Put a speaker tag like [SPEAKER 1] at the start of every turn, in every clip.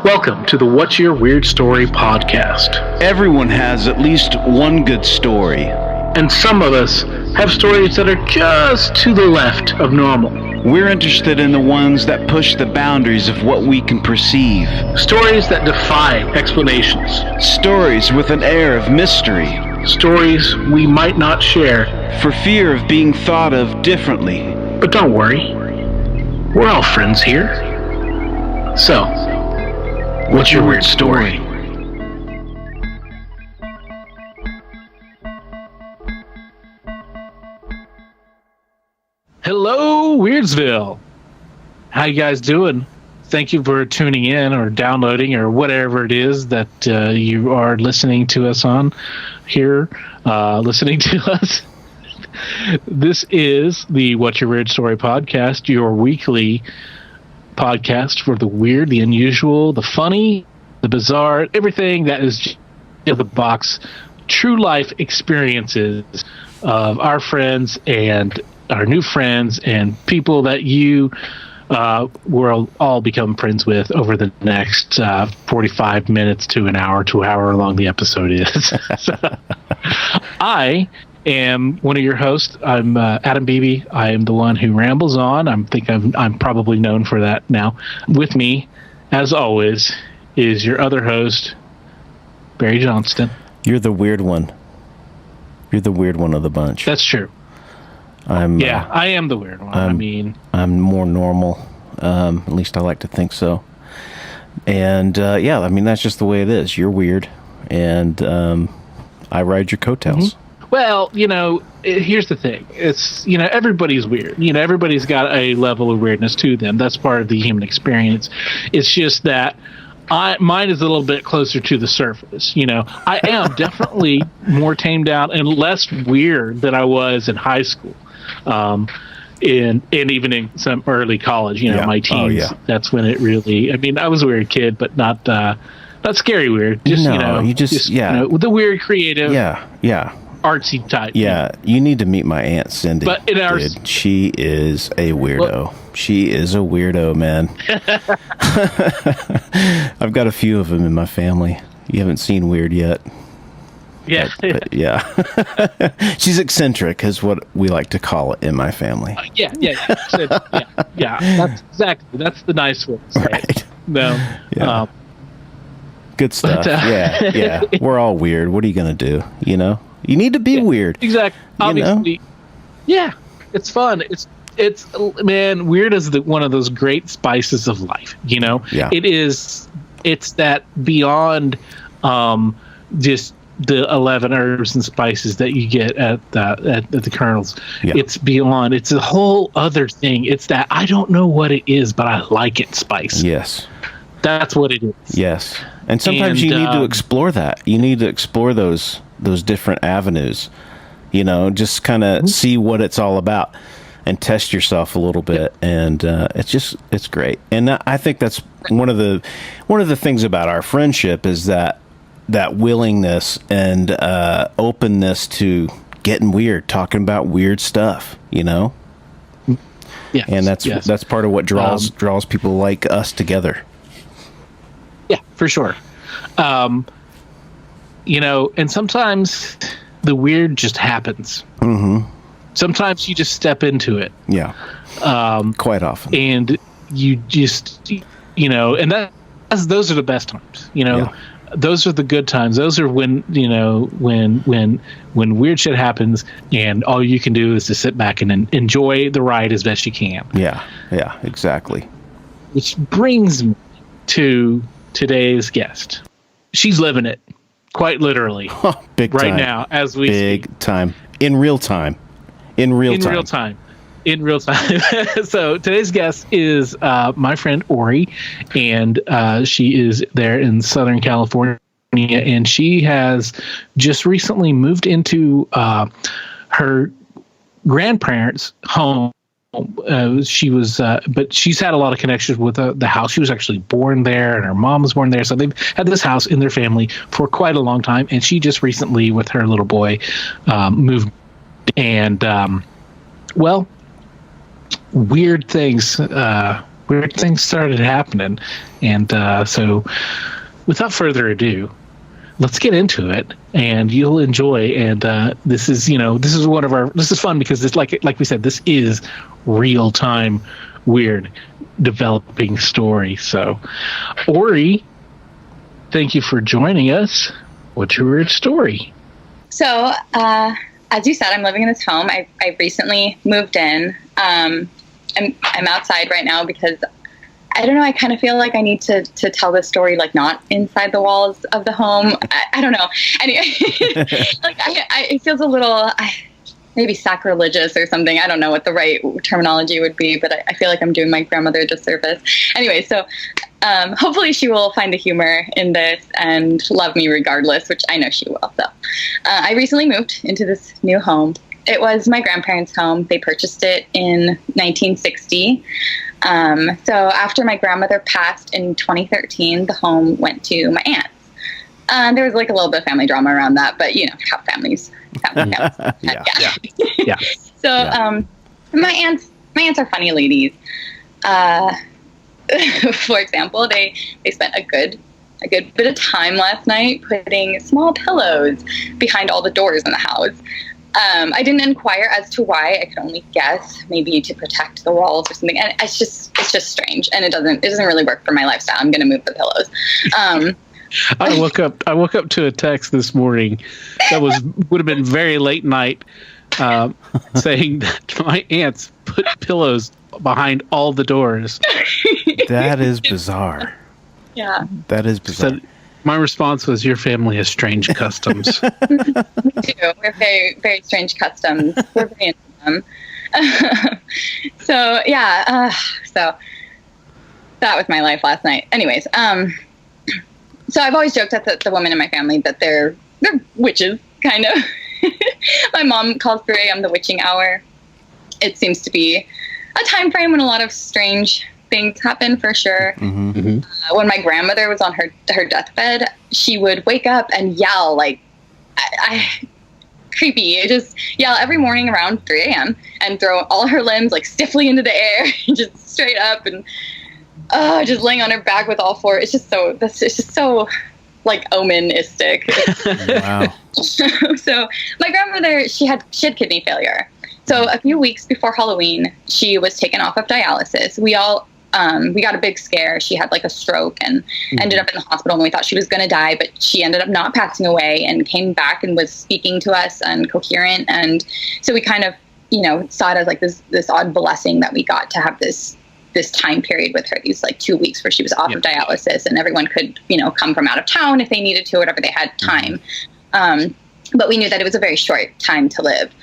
[SPEAKER 1] Welcome to the What's Your Weird Story podcast.
[SPEAKER 2] Everyone has at least one good story.
[SPEAKER 1] And some of us have stories that are just to the left of normal.
[SPEAKER 2] We're interested in the ones that push the boundaries of what we can perceive.
[SPEAKER 1] Stories that defy explanations.
[SPEAKER 2] Stories with an air of mystery.
[SPEAKER 1] Stories we might not share
[SPEAKER 2] for fear of being thought of differently.
[SPEAKER 1] But don't worry, we're all friends here. So, what's your weird story? Hello, Weirdsville. How you guys doing? Thank you for tuning in or downloading or whatever it is that you are listening to us on here. Listening to us. This is the What's Your Weird Story podcast, your weekly podcast for the weird, the unusual, the funny, the bizarre, everything that is in the box, true life experiences of our friends and our new friends and people that you will all become friends with over the next 45 minutes to an hour to however long the episode is. I am one of your hosts. I'm Adam Beebe. I am the one who rambles on. I'm probably known for that now. With me, as always, is your other host, Barry Johnston.
[SPEAKER 3] You're the weird one. You're the weird one of the bunch.
[SPEAKER 1] That's true. I am the weird one.
[SPEAKER 3] I'm more normal. At least I like to think so. And that's just the way it is. You're weird, and I ride your coattails.
[SPEAKER 1] Mm-hmm. Well, here's the thing. It's, everybody's weird. Everybody's got a level of weirdness to them. That's part of the human experience. It's just that mine is a little bit closer to the surface. I am definitely more tamed out and less weird than I was in high school. And even in some early college, my teens. Oh, yeah. That's when it really. I was a weird kid, but not scary weird. Just the weird, creative.
[SPEAKER 3] Yeah.
[SPEAKER 1] Artsy type.
[SPEAKER 3] Yeah, you need to meet my Aunt Cindy.
[SPEAKER 1] But in our,
[SPEAKER 3] she is a weirdo. She is a weirdo, man. I've got a few of them in my family. You haven't seen weird yet.
[SPEAKER 1] Yeah.
[SPEAKER 3] But yeah. She's eccentric is what we like to call it in my family.
[SPEAKER 1] Yeah. That's exactly. That's the nice way to say it. No.
[SPEAKER 3] Yeah. Good stuff. Yeah. We're all weird. What are you going to do? You need to be weird. Exactly.
[SPEAKER 1] Obviously. Yeah. It's fun. It's man, weird is one of those great spices of life, Yeah. It's that beyond just the 11 herbs and spices that you get at the Colonel's. Yeah. It's beyond. It's a whole other thing. It's that I don't know what it is, but I like it spice.
[SPEAKER 3] Yes.
[SPEAKER 1] That's what it is.
[SPEAKER 3] Yes. And sometimes you need to explore that. You need to explore those different avenues, just kind of see what it's all about and test yourself a little bit. And it's great. And I think that's one of the things about our friendship is that willingness and openness to getting weird, talking about weird stuff,
[SPEAKER 1] Yes,
[SPEAKER 3] and that's part of what draws people like us together.
[SPEAKER 1] Yeah, for sure. And sometimes the weird just happens. Mm-hmm. Sometimes you just step into it.
[SPEAKER 3] Yeah. Quite often.
[SPEAKER 1] And you just, and those are the best times. Yeah. Those are the good times. Those are when when weird shit happens, and all you can do is to sit back and enjoy the ride as best you can.
[SPEAKER 3] Yeah, exactly.
[SPEAKER 1] Which brings me to today's guest. She's living it, quite literally,
[SPEAKER 3] big
[SPEAKER 1] right
[SPEAKER 3] time.
[SPEAKER 1] now as we
[SPEAKER 3] big time in real time.
[SPEAKER 1] So today's guest is my friend Ori, and she is there in Southern California, and she has just recently moved into her grandparents' home. But she's had a lot of connections with the house. She was actually born there, and her mom was born there. So they've had this house in their family for quite a long time. And she just recently, with her little boy, moved. And, weird things weird things started happening. And so, without further ado, let's get into it, and you'll enjoy. And this is fun because it's like we said, this is real time weird developing story. So, Ori, thank you for joining us. What's your weird story?
[SPEAKER 4] So, as you said, I'm living in this home. I recently moved in. I'm outside right now because I don't know. I kind of feel like I need to tell this story like not inside the walls of the home. I don't know. Anyway, like it feels a little maybe sacrilegious or something. I don't know what the right terminology would be, but I feel like I'm doing my grandmother a disservice. Anyway, so hopefully she will find the humor in this and love me regardless, which I know she will. So I recently moved into this new home. It was my grandparents' home. They purchased it in 1960. So after my grandmother passed in 2013, the home went to my aunt's. There was like a little bit of family drama around that, but you know how families.
[SPEAKER 1] Yeah.
[SPEAKER 4] So my aunts are funny ladies. For example, they spent a good bit of time last night putting small pillows behind all the doors in the house. I didn't inquire as to why. I could only guess, maybe to protect the walls or something. And it's just strange, and it doesn't really work for my lifestyle. I'm going to move the pillows.
[SPEAKER 1] I woke up to a text this morning that would have been very late night, saying that my aunts put pillows behind all the doors.
[SPEAKER 3] That is bizarre.
[SPEAKER 4] Yeah,
[SPEAKER 3] that is bizarre.
[SPEAKER 1] So, my response was, "Your family has strange customs."
[SPEAKER 4] We do. We're very, very strange customs. We're very into them. So yeah. So that was my life last night. Anyways, so I've always joked at the women in my family that they're witches, kind of. My mom calls 3 a.m. the witching hour. It seems to be a time frame when a lot of strange things happen, for sure.
[SPEAKER 3] Mm-hmm.
[SPEAKER 4] When my grandmother was on her deathbed, she would wake up and yell like, creepy. Just yell every morning around 3 a.m. and throw all her limbs like stiffly into the air, just straight up, and just laying on her back with all four. It's just so like omenistic.
[SPEAKER 3] Wow.
[SPEAKER 4] So my grandmother, she had kidney failure. So a few weeks before Halloween, she was taken off of dialysis. We all we got a big scare. She had like a stroke and ended up in the hospital, and we thought she was going to die, but she ended up not passing away and came back and was speaking to us and coherent. And so we kind of, saw it as like this odd blessing that we got to have this time period with her, these like 2 weeks where she was off of dialysis, and everyone could, come from out of town if they needed to, whatever they had time. But we knew that it was a very short time to live.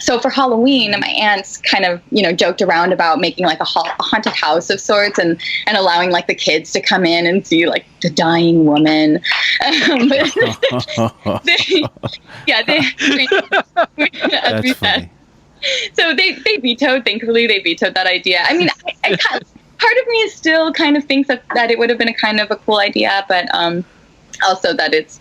[SPEAKER 4] So for Halloween, my aunts kind of, joked around about making like a haunted house of sorts and allowing like the kids to come in and see like the dying woman.
[SPEAKER 3] That's funny.
[SPEAKER 4] So they vetoed that idea. I mean, I part of me is still kind of thinks that it would have been a kind of a cool idea, but also that it's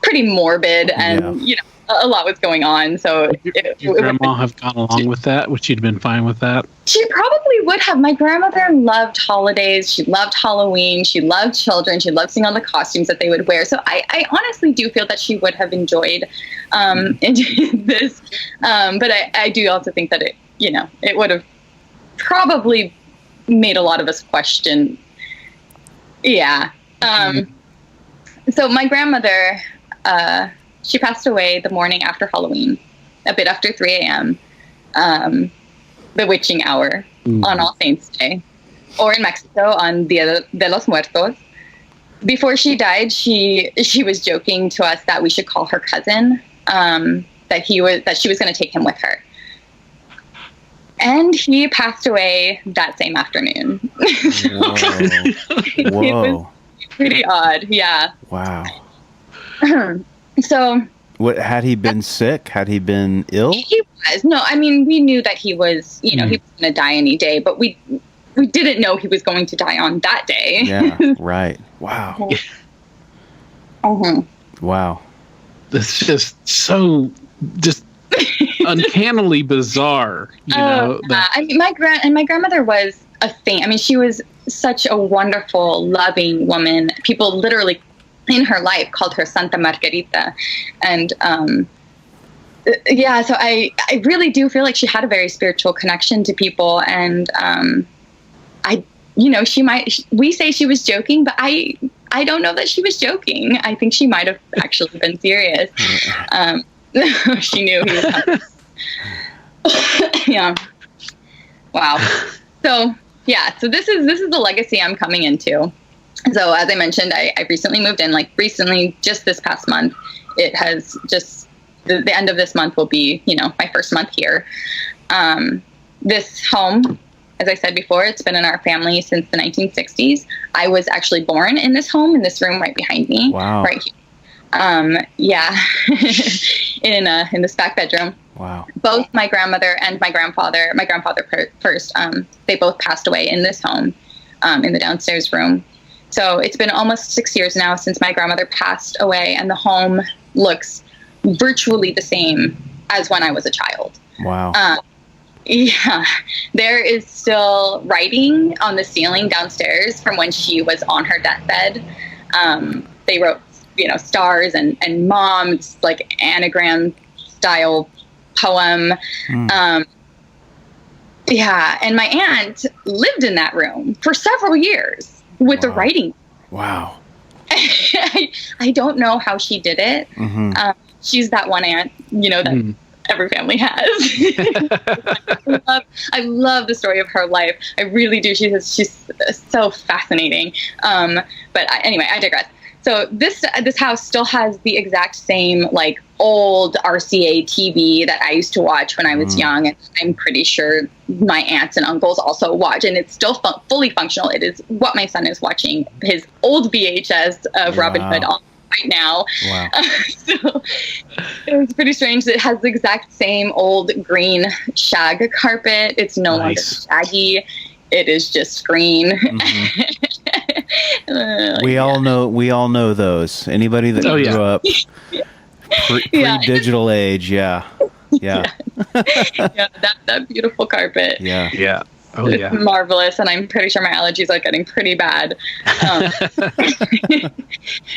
[SPEAKER 4] pretty morbid and, a lot was going on. So
[SPEAKER 1] would your grandma have gone along with that? Would she have been fine with that?
[SPEAKER 4] She probably would have. My grandmother loved holidays. She loved Halloween. She loved children. She loved seeing all the costumes that they would wear. So I honestly do feel that she would have enjoyed this. But I do also think that it would have probably made a lot of us question. Yeah. So my grandmother, she passed away the morning after Halloween, a bit after 3 a.m., the witching hour on All Saints Day, or in Mexico on Dia de los Muertos. Before she died, she was joking to us that we should call her cousin, that she was going to take him with her. And he passed away that same afternoon.
[SPEAKER 3] Whoa.
[SPEAKER 4] It was pretty odd, yeah.
[SPEAKER 3] Wow.
[SPEAKER 4] So,
[SPEAKER 3] what had he been sick? Had he been ill?
[SPEAKER 4] He was. No, I mean, we knew that he was, he was going to die any day, but we didn't know he was going to die on that day.
[SPEAKER 3] Yeah, right. Wow. Wow.
[SPEAKER 1] It's just so uncannily bizarre,
[SPEAKER 4] I mean, my grandmother was a thing. I mean, she was such a wonderful, loving woman. People literally in her life called her Santa Margarita. And yeah, so I really do feel like she had a very spiritual connection to people. And we say she was joking, but I don't know that she was joking. I think she might have actually been serious. She knew he was coming. Yeah. Wow. So yeah, so this is the legacy I'm coming into. So as I mentioned, I recently moved in, like recently, just this past month. It has just, the end of this month will be, my first month here. This home, as I said before, it's been in our family since the 1960s. I was actually born in this home, in this room right behind me.
[SPEAKER 3] Wow.
[SPEAKER 4] Right here. Yeah, in this back bedroom.
[SPEAKER 3] Wow.
[SPEAKER 4] Both my grandmother and my grandfather first, they both passed away in this home, in the downstairs room. So it's been almost 6 years now since my grandmother passed away, and the home looks virtually the same as when I was a child.
[SPEAKER 3] Wow.
[SPEAKER 4] Yeah, there is still writing on the ceiling downstairs from when she was on her deathbed. They wrote, stars and mom's like anagram style poem. Yeah, and my aunt lived in that room for several years with the writing.
[SPEAKER 3] Wow.
[SPEAKER 4] I don't know how she did it.
[SPEAKER 3] Mm-hmm.
[SPEAKER 4] She's that one aunt, that every family has. I love the story of her life. I really do. She's so fascinating. Anyway, I digress. So this house still has the exact same like old RCA TV that I used to watch when I was young, and I'm pretty sure my aunts and uncles also watch, and it's still fully functional. It is what my son is watching, his old VHS of Robin Hood on right now. Wow. So it was pretty strange. It has the exact same old green shag carpet. It's no longer shaggy. It is just green.
[SPEAKER 3] Mm-hmm. We all know those. Anybody that grew up pre-digital age, yeah. Yeah,
[SPEAKER 4] that beautiful carpet.
[SPEAKER 1] Yeah. Oh,
[SPEAKER 4] it's
[SPEAKER 1] yeah.
[SPEAKER 4] marvelous, and I'm pretty sure my allergies are getting pretty bad.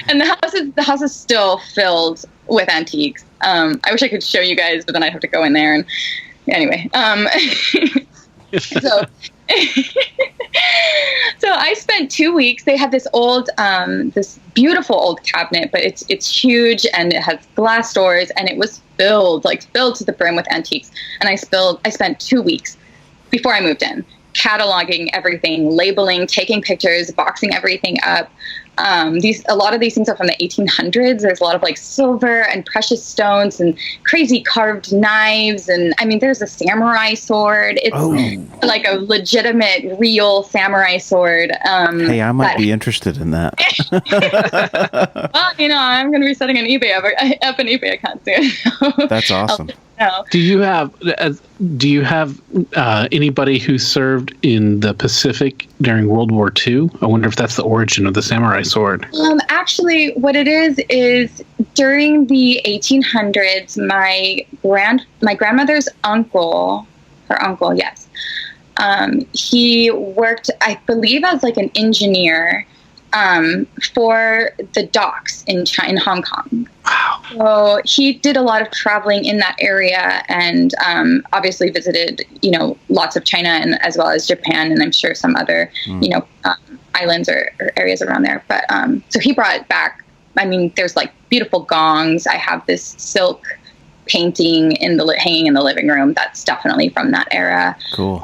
[SPEAKER 4] And the house is still filled with antiques. I wish I could show you guys, but then I'd have to go in there. And anyway, so I spent 2 weeks. They have this old, this beautiful old cabinet, but it's huge and it has glass doors, and it was filled to the brim with antiques. And I spent 2 weeks before I moved in, cataloging everything, labeling, taking pictures, boxing everything up. A lot of these things are from the 1800s. There's a lot of like silver and precious stones and crazy carved knives. And I mean, there's a samurai sword. It's like a legitimate, real samurai sword.
[SPEAKER 3] Hey, I might be interested in that.
[SPEAKER 4] Well, I'm going to be setting an eBay up an eBay account soon.
[SPEAKER 3] That's awesome.
[SPEAKER 1] Do you have anybody who served in the Pacific during World War II? I wonder if that's the origin of the samurai sword.
[SPEAKER 4] Actually, what it is during the 1800s, my grandmother's uncle, yes, he worked, I believe, as like an engineer for the docks in Hong Kong.
[SPEAKER 1] Wow.
[SPEAKER 4] So he did a lot of traveling in that area, and obviously visited, lots of China and as well as Japan, and I'm sure some other, islands or areas around there. But so he brought back, I mean, there's like beautiful gongs. I have this silk painting hanging in the living room. That's definitely from that era. Cool.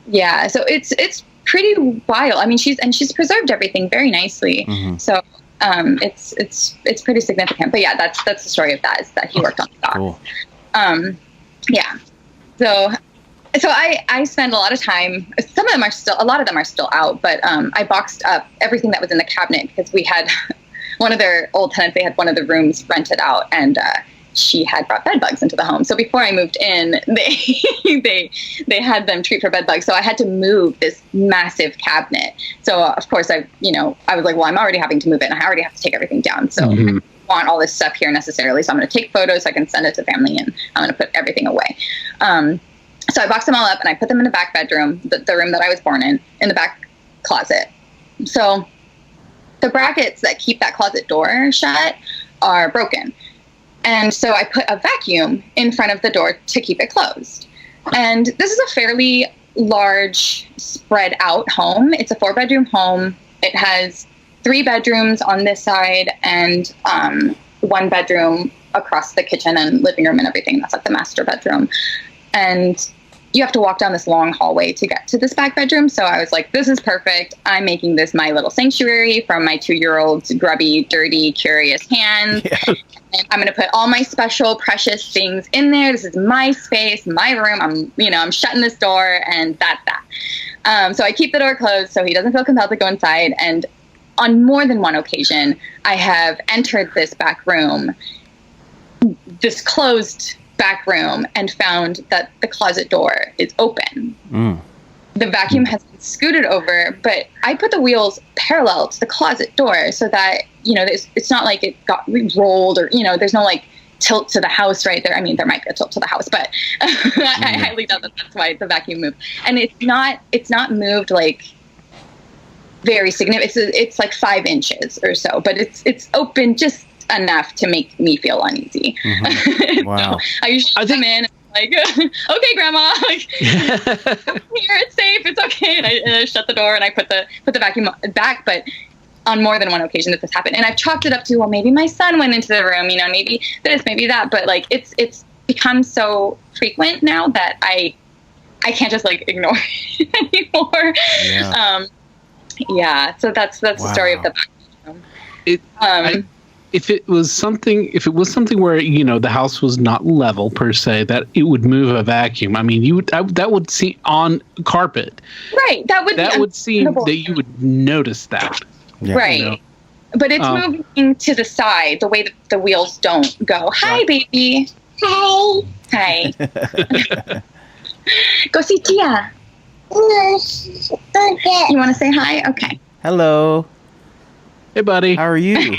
[SPEAKER 4] Yeah. So it's pretty wild. I mean, she's preserved everything very nicely. Mm-hmm. So it's pretty significant. But yeah, that's the story of that, is that he worked on the docks. Cool. Yeah. So I spend a lot of time. A lot of them are still out, but I boxed up everything that was in the cabinet, because we had one of their old tenants. They had one of the rooms rented out, and she had brought bed bugs into the home. So before I moved in, they had them treat for bed bugs. So I had to move this massive cabinet. So of course I was like, well, I'm already having to move it, and I already have to take everything down. So I don't want all this stuff here necessarily. So I'm going to take photos so I can send it to family, and I'm going to put everything away. So I boxed them all up and I put them in the back bedroom, the room that I was born in the back closet. So the brackets that keep that closet door shut are broken. And so I put a vacuum in front of the door to keep it closed. And this is a fairly large, spread out home. It's a 4-bedroom home. It has 3 bedrooms on this side and 1 bedroom across the kitchen and living room and everything. That's like the master bedroom. And you have to walk down this long hallway to get to this back bedroom. So I was like, this is perfect. I'm making this my little sanctuary from my 2-year-old's grubby, dirty, curious hands. Yeah. And I'm going to put all my special, precious things in there. This is my space, my room. I'm shutting this door, and that's that. So I keep the door closed so he doesn't feel compelled to go inside. And on more than one occasion, I have entered this back room, this closed back room, and found that the closet door is open. The vacuum has been scooted over, but I put the wheels parallel to the closet door so that, it's not like it got rolled or, there's no like tilt to the house right there. I mean, there might be a tilt to the house, but I highly doubt that that's why the vacuum moved. And it's not moved like very significant. It's like 5 inches or so, but it's open just enough to make me feel uneasy.
[SPEAKER 3] Wow.
[SPEAKER 4] So I usually come in and like, okay, Grandma, like, here, it's safe, it's okay. And I shut the door and I put the vacuum back. But on more than one occasion that this happened, and I've chalked it up to, well, maybe my son went into the room, maybe this, maybe that. But like, it's become so frequent now that I can't just like ignore it anymore. Yeah. So that's the story of the back bedroom.
[SPEAKER 1] If it was something where the house was not level per se, that it would move a vacuum. I mean, that would seem on carpet,
[SPEAKER 4] right? That would
[SPEAKER 1] seem that you would notice that,
[SPEAKER 4] right? But it's moving to the side, the way that the wheels don't go. Hi, baby. Hi. Go see Tia. You want to say hi? Okay.
[SPEAKER 3] Hello.
[SPEAKER 1] Hey, buddy.
[SPEAKER 3] How are you?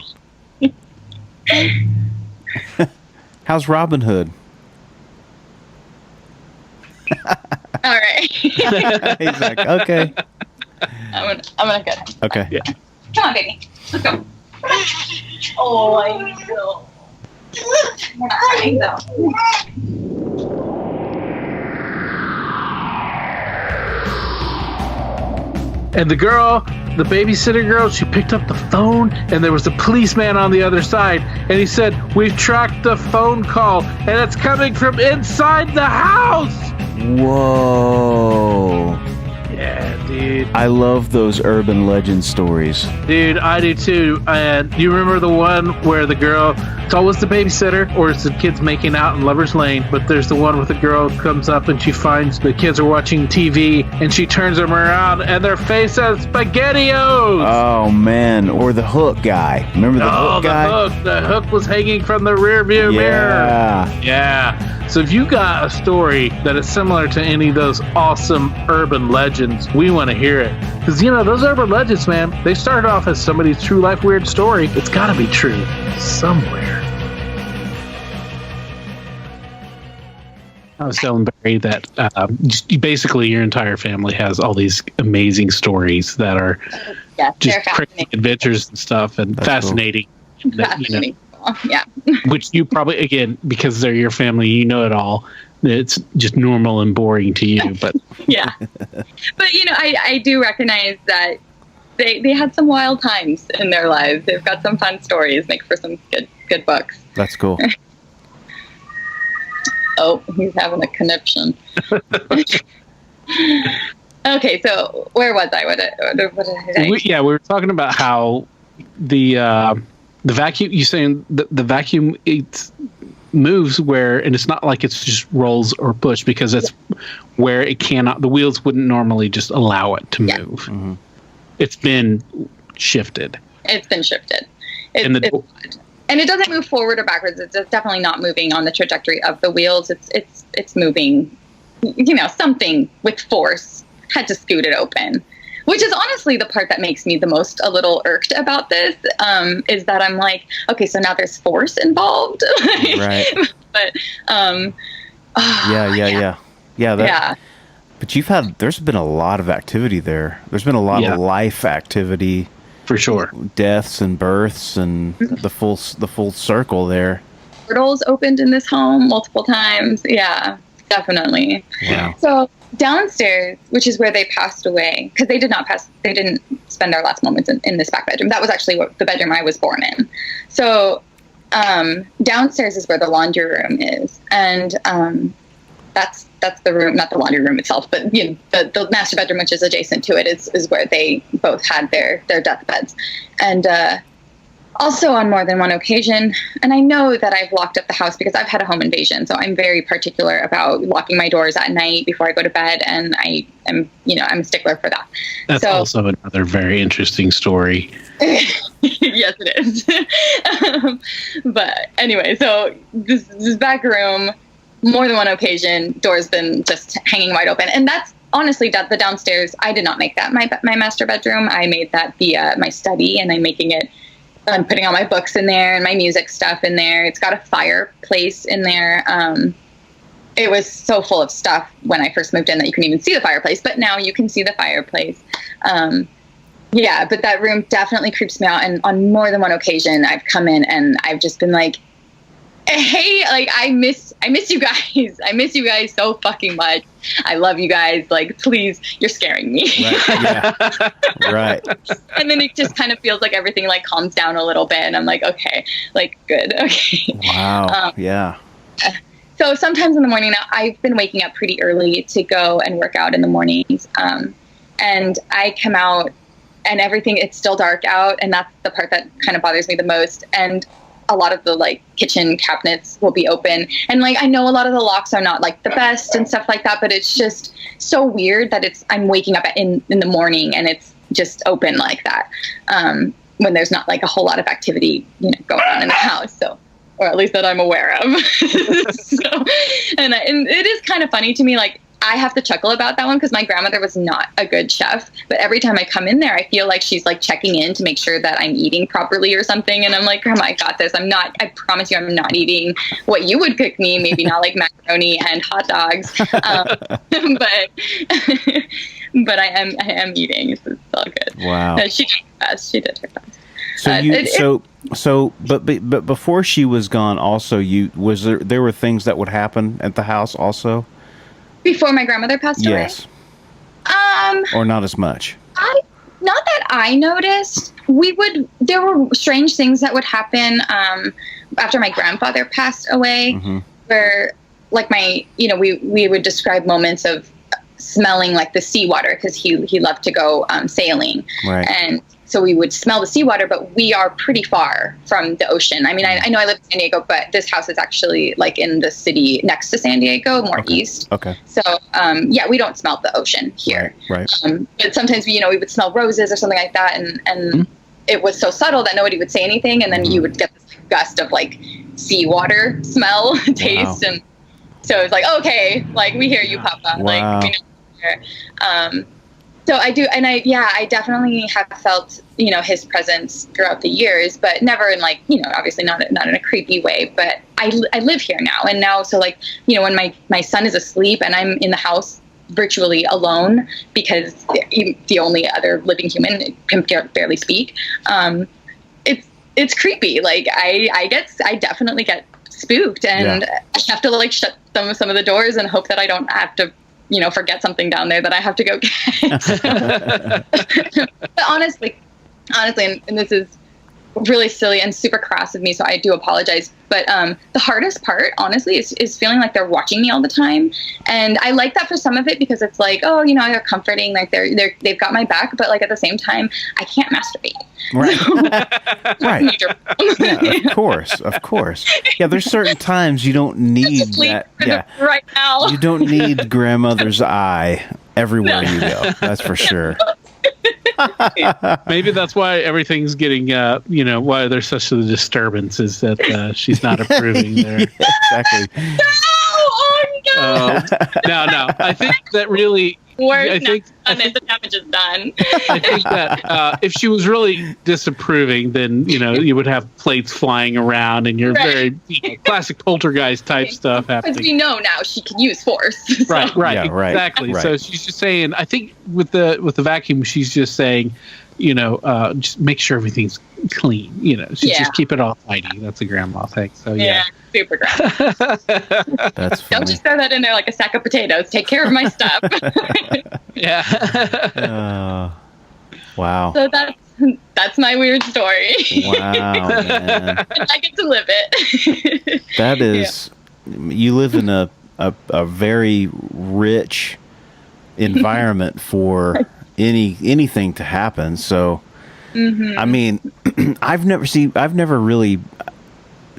[SPEAKER 3] How's Robin Hood?
[SPEAKER 4] All right.
[SPEAKER 3] He's like, okay.
[SPEAKER 4] I'm gonna get him.
[SPEAKER 3] Okay.
[SPEAKER 1] Yeah.
[SPEAKER 4] Come on, baby. Let's go. Oh, I know. We're not crying though.
[SPEAKER 1] And the babysitter girl, she picked up the phone, and there was a policeman on the other side, and he said, "We've tracked the phone call, and it's coming from inside the house."
[SPEAKER 3] Whoa.
[SPEAKER 1] Yeah, dude.
[SPEAKER 3] I love those urban legend stories.
[SPEAKER 1] Dude, I do too. And you remember the one where the girl, it's always the babysitter, or it's the kids making out in Lover's Lane, but there's the one with the girl comes up and she finds the kids are watching TV, and she turns them around, and their face has SpaghettiOs!
[SPEAKER 3] Oh, man. Or the hook guy. Remember the hook guy?
[SPEAKER 1] The hook was hanging from the rear view mirror. Yeah. So if you got a story that is similar to any of those awesome urban legends, we want to hear it. Because, those urban legends, man, they started off as somebody's true life weird story. It's got to be true somewhere. I was telling Barry that basically your entire family has all these amazing stories that are just crazy adventures and stuff, and that's fascinating.
[SPEAKER 4] Cool. Fascinating. Yeah.
[SPEAKER 1] Which you probably, again, because they're your family, it all. It's just normal and boring to you, but
[SPEAKER 4] yeah. But I do recognize that they had some wild times in their lives. They've got some fun stories, make for some good books.
[SPEAKER 3] That's cool.
[SPEAKER 4] Oh, he's having a conniption. Okay, so where was I? What did I say?
[SPEAKER 1] We were talking about how the vacuum. You're saying the vacuum it moves where, and it's not like it's just rolls or push, because it's where it cannot. The wheels wouldn't normally just allow it to move. Mm-hmm. It's been shifted.
[SPEAKER 4] It's been shifted. And it doesn't move forward or backwards. It's definitely not moving on the trajectory of the wheels. It's moving. Something with force had to scoot it open. Which is honestly the part that makes me the most a little irked about this, is that I'm like, okay, so now there's force involved.
[SPEAKER 3] Right.
[SPEAKER 4] But,
[SPEAKER 3] yeah. Yeah. But there's been a lot of activity there. There's been a lot of life activity.
[SPEAKER 1] For sure.
[SPEAKER 3] Deaths and births and the full circle there.
[SPEAKER 4] Portals opened in this home multiple times. Yeah, definitely.
[SPEAKER 3] Wow.
[SPEAKER 4] So downstairs, which is where they passed away, because they didn't spend our last moments in this back bedroom. That was actually the bedroom I was born in. So downstairs is where the laundry room is. And that's the room, not the laundry room itself, but the master bedroom, which is adjacent to it, is where they both had their deathbeds. And also on more than one occasion, and I know that I've locked up the house because I've had a home invasion, so I'm very particular about locking my doors at night before I go to bed, and I'm a stickler for that.
[SPEAKER 1] That's also another very interesting story.
[SPEAKER 4] Yes, it is. But anyway, so this back room, more than one occasion, doors been just hanging wide open, and that's honestly the downstairs. I did not make that my master bedroom. I made that my study, and I'm putting all my books in there and my music stuff in there. It's got a fireplace in there. It was so full of stuff when I first moved in that you couldn't even see the fireplace, but now you can see the fireplace. But that room definitely creeps me out. And on more than one occasion, I've come in and I've just been like, hey, like, I miss you guys. I miss you guys so fucking much. I love you guys. Like, please, you're scaring me.
[SPEAKER 3] Right. Yeah. Right.
[SPEAKER 4] And then it just kind of feels like everything like calms down a little bit. And I'm like, okay, like, good. Okay.
[SPEAKER 3] Wow. Yeah.
[SPEAKER 4] So sometimes in the morning now, I've been waking up pretty early to go and work out in the mornings. And I come out and it's still dark out. And that's the part that kind of bothers me the most. And a lot of the like kitchen cabinets will be open, and like I know a lot of the locks are not like the best and stuff like that, but it's just so weird that I'm waking up in the morning and it's just open like that, when there's not like a whole lot of activity going on in the house, so, or at least that I'm aware of. So, and it is kind of funny to me, like I have to chuckle about that one because my grandmother was not a good chef, but every time I come in there, I feel like she's like checking in to make sure that I'm eating properly or something. And I'm like, Grandma, I got this. I promise you, I'm not eating what you would cook me. Maybe not like macaroni and hot dogs. But I am eating. It's all good.
[SPEAKER 3] Wow.
[SPEAKER 4] She did her best. She did her best.
[SPEAKER 3] But before she was gone, also there were things that would happen at the house also?
[SPEAKER 4] Before my grandmother passed away?
[SPEAKER 3] Yes. Or not as much?
[SPEAKER 4] Not that I noticed. There were strange things that would happen after my grandfather passed away, where like we would describe moments of smelling like the seawater because he loved to go sailing. Right. And so we would smell the seawater, but we are pretty far from the ocean. I mean, I know I live in San Diego, but this house is actually like in the city next to San Diego, more east. Okay. So, we don't smell the ocean here. Right. But sometimes we would smell roses or something like that. And it was so subtle that nobody would say anything. And then you would get this gust of like seawater smell, taste. Wow. And so it was like, okay, like we hear you, Papa. Wow. Like, we know you're here. So I do, and I definitely have felt, his presence throughout the years, but never in like, obviously not in a creepy way, but I live here now. And now, so like, when my son is asleep and I'm in the house virtually alone because the only other living human can barely speak, it's creepy. Like I definitely get spooked, and I have to like shut some of the doors and hope that I don't have to forget something down there that I have to go get. But honestly, and this is really silly and super crass of me, so I do apologize. But the hardest part, honestly, is feeling like they're watching me all the time. And I like that for some of it because it's like, oh, they're comforting, like they've got my back. But like at the same time, I can't masturbate.
[SPEAKER 3] Right. Right. Yeah, of course. Yeah, there's certain times you don't need that. Yeah.
[SPEAKER 4] Right now.
[SPEAKER 3] You don't need grandmother's eye everywhere you go. That's for sure.
[SPEAKER 1] Maybe that's why everything's getting, why there's such a disturbance is that she's not approving there.
[SPEAKER 3] Exactly.
[SPEAKER 4] No! Oh, no!
[SPEAKER 1] No. I think that really,
[SPEAKER 4] Worse, the damage is done.
[SPEAKER 1] I think that if she was really disapproving, then you would have plates flying around, and you're very classic poltergeist type stuff happening.
[SPEAKER 4] Because we know now she can use force. So.
[SPEAKER 1] Right, exactly. Right. So she's just saying. I think with the vacuum, she's just saying, just make sure everything's clean. Just keep it all tidy. That's a grandma thing. So
[SPEAKER 4] super grandma.
[SPEAKER 3] That's funny.
[SPEAKER 4] Don't just throw that in there like a sack of potatoes. Take care of my stuff.
[SPEAKER 3] Wow.
[SPEAKER 4] So that's my weird story.
[SPEAKER 3] Wow, man.
[SPEAKER 4] And I get to live it.
[SPEAKER 3] That is, you live in a very rich environment for anything to happen. So, I mean, I've never really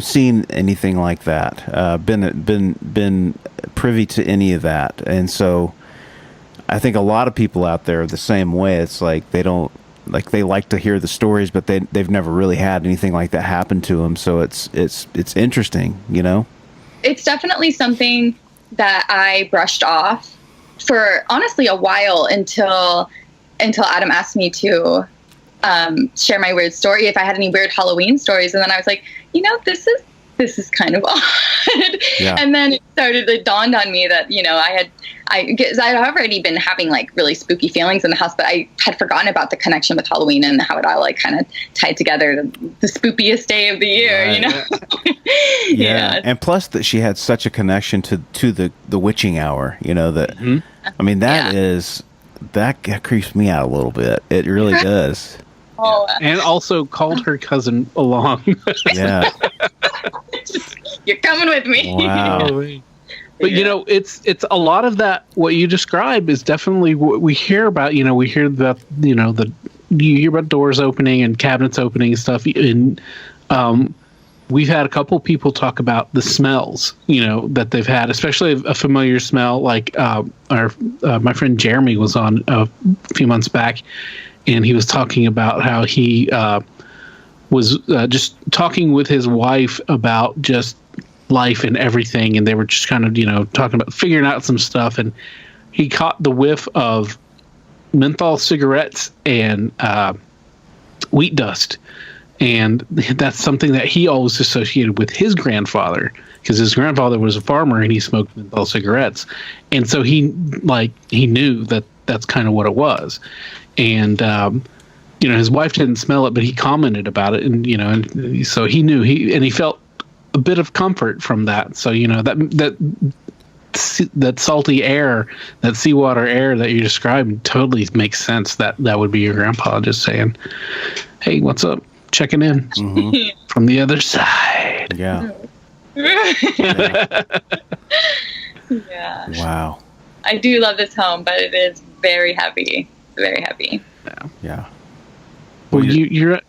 [SPEAKER 3] seen anything like that. Been privy to any of that, and so I think a lot of people out there are the same way. It's like they like to hear the stories, but they've never really had anything like that happen to them. So it's interesting,
[SPEAKER 4] It's definitely something that I brushed off for honestly a while until Adam asked me to share my weird story, if I had any weird Halloween stories, and then I was like, this is kind of odd. Yeah. And then it dawned on me that I'd already been having like really spooky feelings in the house, but I had forgotten about the connection with Halloween and how it all like kind of tied together, the spookiest day of the year,
[SPEAKER 3] right. Yeah. And plus that she had such a connection to the witching hour, that I mean that creeps me out a little bit. It really does.
[SPEAKER 4] Oh,
[SPEAKER 1] and also called her cousin along.
[SPEAKER 3] Yeah.
[SPEAKER 4] You're coming with me.
[SPEAKER 3] Wow.
[SPEAKER 1] But it's a lot of that. What you describe is definitely what we hear about. We hear about you hear about doors opening and cabinets opening and stuff. And we've had a couple people talk about the smells that they've had, especially a familiar smell. Like my friend Jeremy was on a few months back, and he was talking about how he was just talking with his wife about just life and everything, and they were just kind of talking about figuring out some stuff, and he caught the whiff of menthol cigarettes and wheat dust, and that's something that he always associated with his grandfather, because his grandfather was a farmer and he smoked menthol cigarettes, and so he knew that that's kind of what it was. And his wife didn't smell it, but he commented about it, and and so he knew, he felt a bit of comfort from that. So that salty air, that seawater air that you described, totally makes sense. That would be your grandpa just saying, "Hey, what's up? Checking in from the other side."
[SPEAKER 3] Yeah.
[SPEAKER 4] Yeah.
[SPEAKER 3] Wow.
[SPEAKER 4] I do love this home, but it is very heavy. Very heavy.
[SPEAKER 3] Yeah.
[SPEAKER 1] Well, you're.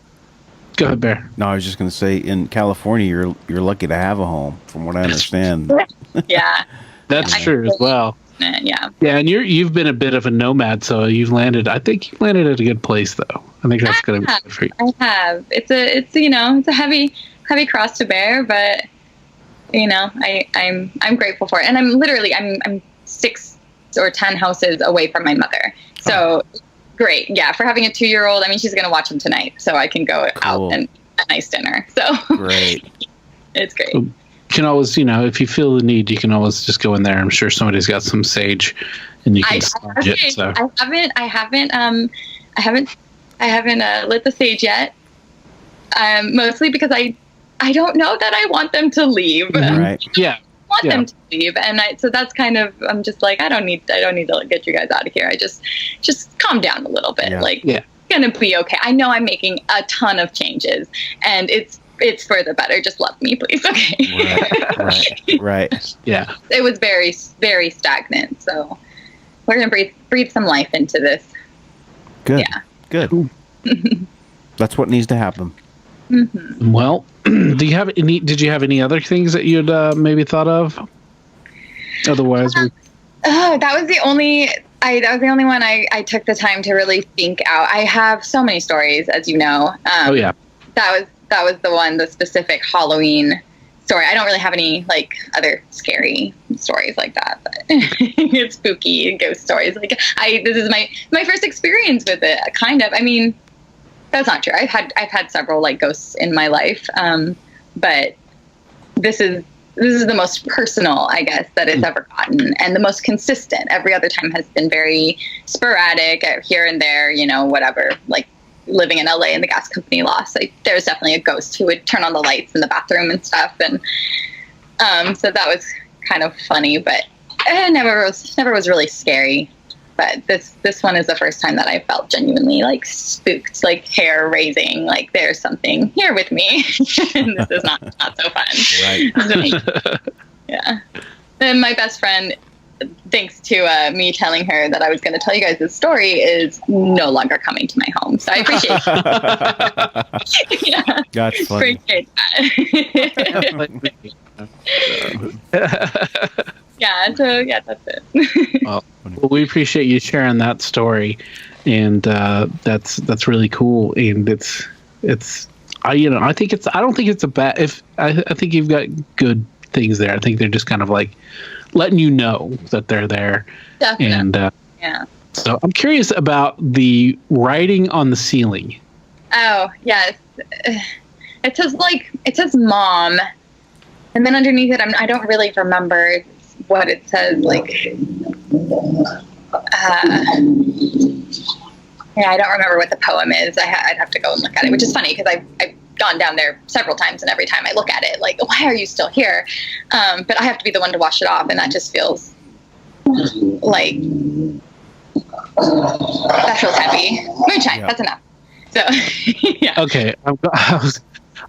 [SPEAKER 1] Go ahead, Bear.
[SPEAKER 3] No, I was just going to say, in California, you're lucky to have a home, from what I understand.
[SPEAKER 4] Yeah.
[SPEAKER 1] That's true as well.
[SPEAKER 4] Yeah.
[SPEAKER 1] Yeah, and you've been a bit of a nomad, so I think you've landed at a good place, though. I think that's going to be good for you.
[SPEAKER 4] I have. It's a heavy cross to bear, but I'm grateful for it, and I'm 6 or 10 houses away from my mother, so. Great. Yeah. For having a 2-year-old, I mean, she's going to watch him tonight, so I can go out and eat a nice dinner. So
[SPEAKER 3] great.
[SPEAKER 4] It's great.
[SPEAKER 1] You can always, if you feel the need, you can always just go in there. I'm sure somebody's got some sage and you can sage it. So.
[SPEAKER 4] I haven't lit the sage yet. Mostly because I don't know that I want them to leave.
[SPEAKER 3] Right.
[SPEAKER 1] Yeah.
[SPEAKER 4] Want them to leave, and so that's kind of, I'm just like, I don't need to get you guys out of here. I just calm down a little bit. It's gonna be okay. I know I'm making a ton of changes, and it's for the better. Just love me, please. Okay.
[SPEAKER 3] Right.
[SPEAKER 1] Yeah.
[SPEAKER 4] It was very, very stagnant, so we're gonna breathe some life into this.
[SPEAKER 3] Good.
[SPEAKER 4] Yeah.
[SPEAKER 3] Good. That's what needs to happen.
[SPEAKER 4] Mm-hmm.
[SPEAKER 1] Well, did you have any other things that you'd maybe thought of? Otherwise,
[SPEAKER 4] that was the only one I took the time to really think out. I have so many stories, as you know.
[SPEAKER 1] Oh yeah.
[SPEAKER 4] That was the specific Halloween story. I don't really have any like other scary stories like that, but it's spooky and ghost stories. Like this is my first experience with it, kind of. I mean, that's not true. I've had several like ghosts in my life, but this is the most personal, I guess, that it's ever gotten, and the most consistent. Every other time has been very sporadic, here and there, whatever. Like living in LA and the gas company lost, like there was definitely a ghost who would turn on the lights in the bathroom and stuff, and so that was kind of funny, but it never was really scary. But this one is the first time that I felt genuinely like spooked, like hair raising, like there's something here with me. And this is not so fun.
[SPEAKER 3] Right.
[SPEAKER 4] Yeah. And my best friend, thanks to me telling her that I was going to tell you guys this story, is no longer coming to my home. So I appreciate it. Yeah.
[SPEAKER 3] That's funny.
[SPEAKER 4] Appreciate that. Yeah, so yeah, that's it.
[SPEAKER 1] Well, we appreciate you sharing that story, and that's really cool. And I don't think it's a bad. I think you've got good things there. I think they're just kind of like letting you know that they're there.
[SPEAKER 4] Definitely.
[SPEAKER 1] And
[SPEAKER 4] yeah.
[SPEAKER 1] So I'm curious about the writing on the ceiling.
[SPEAKER 4] Oh yes, it says mom, and then underneath it, I don't really remember what it says, like, yeah, I don't remember what the poem is. I'd have to go and look at it, which is funny because I've gone down there several times, and every time I look at it, like, why are you still here? But I have to be the one to wash it off, and that just feels like, that feels heavy. Moonshine, yeah. That's enough. So, yeah.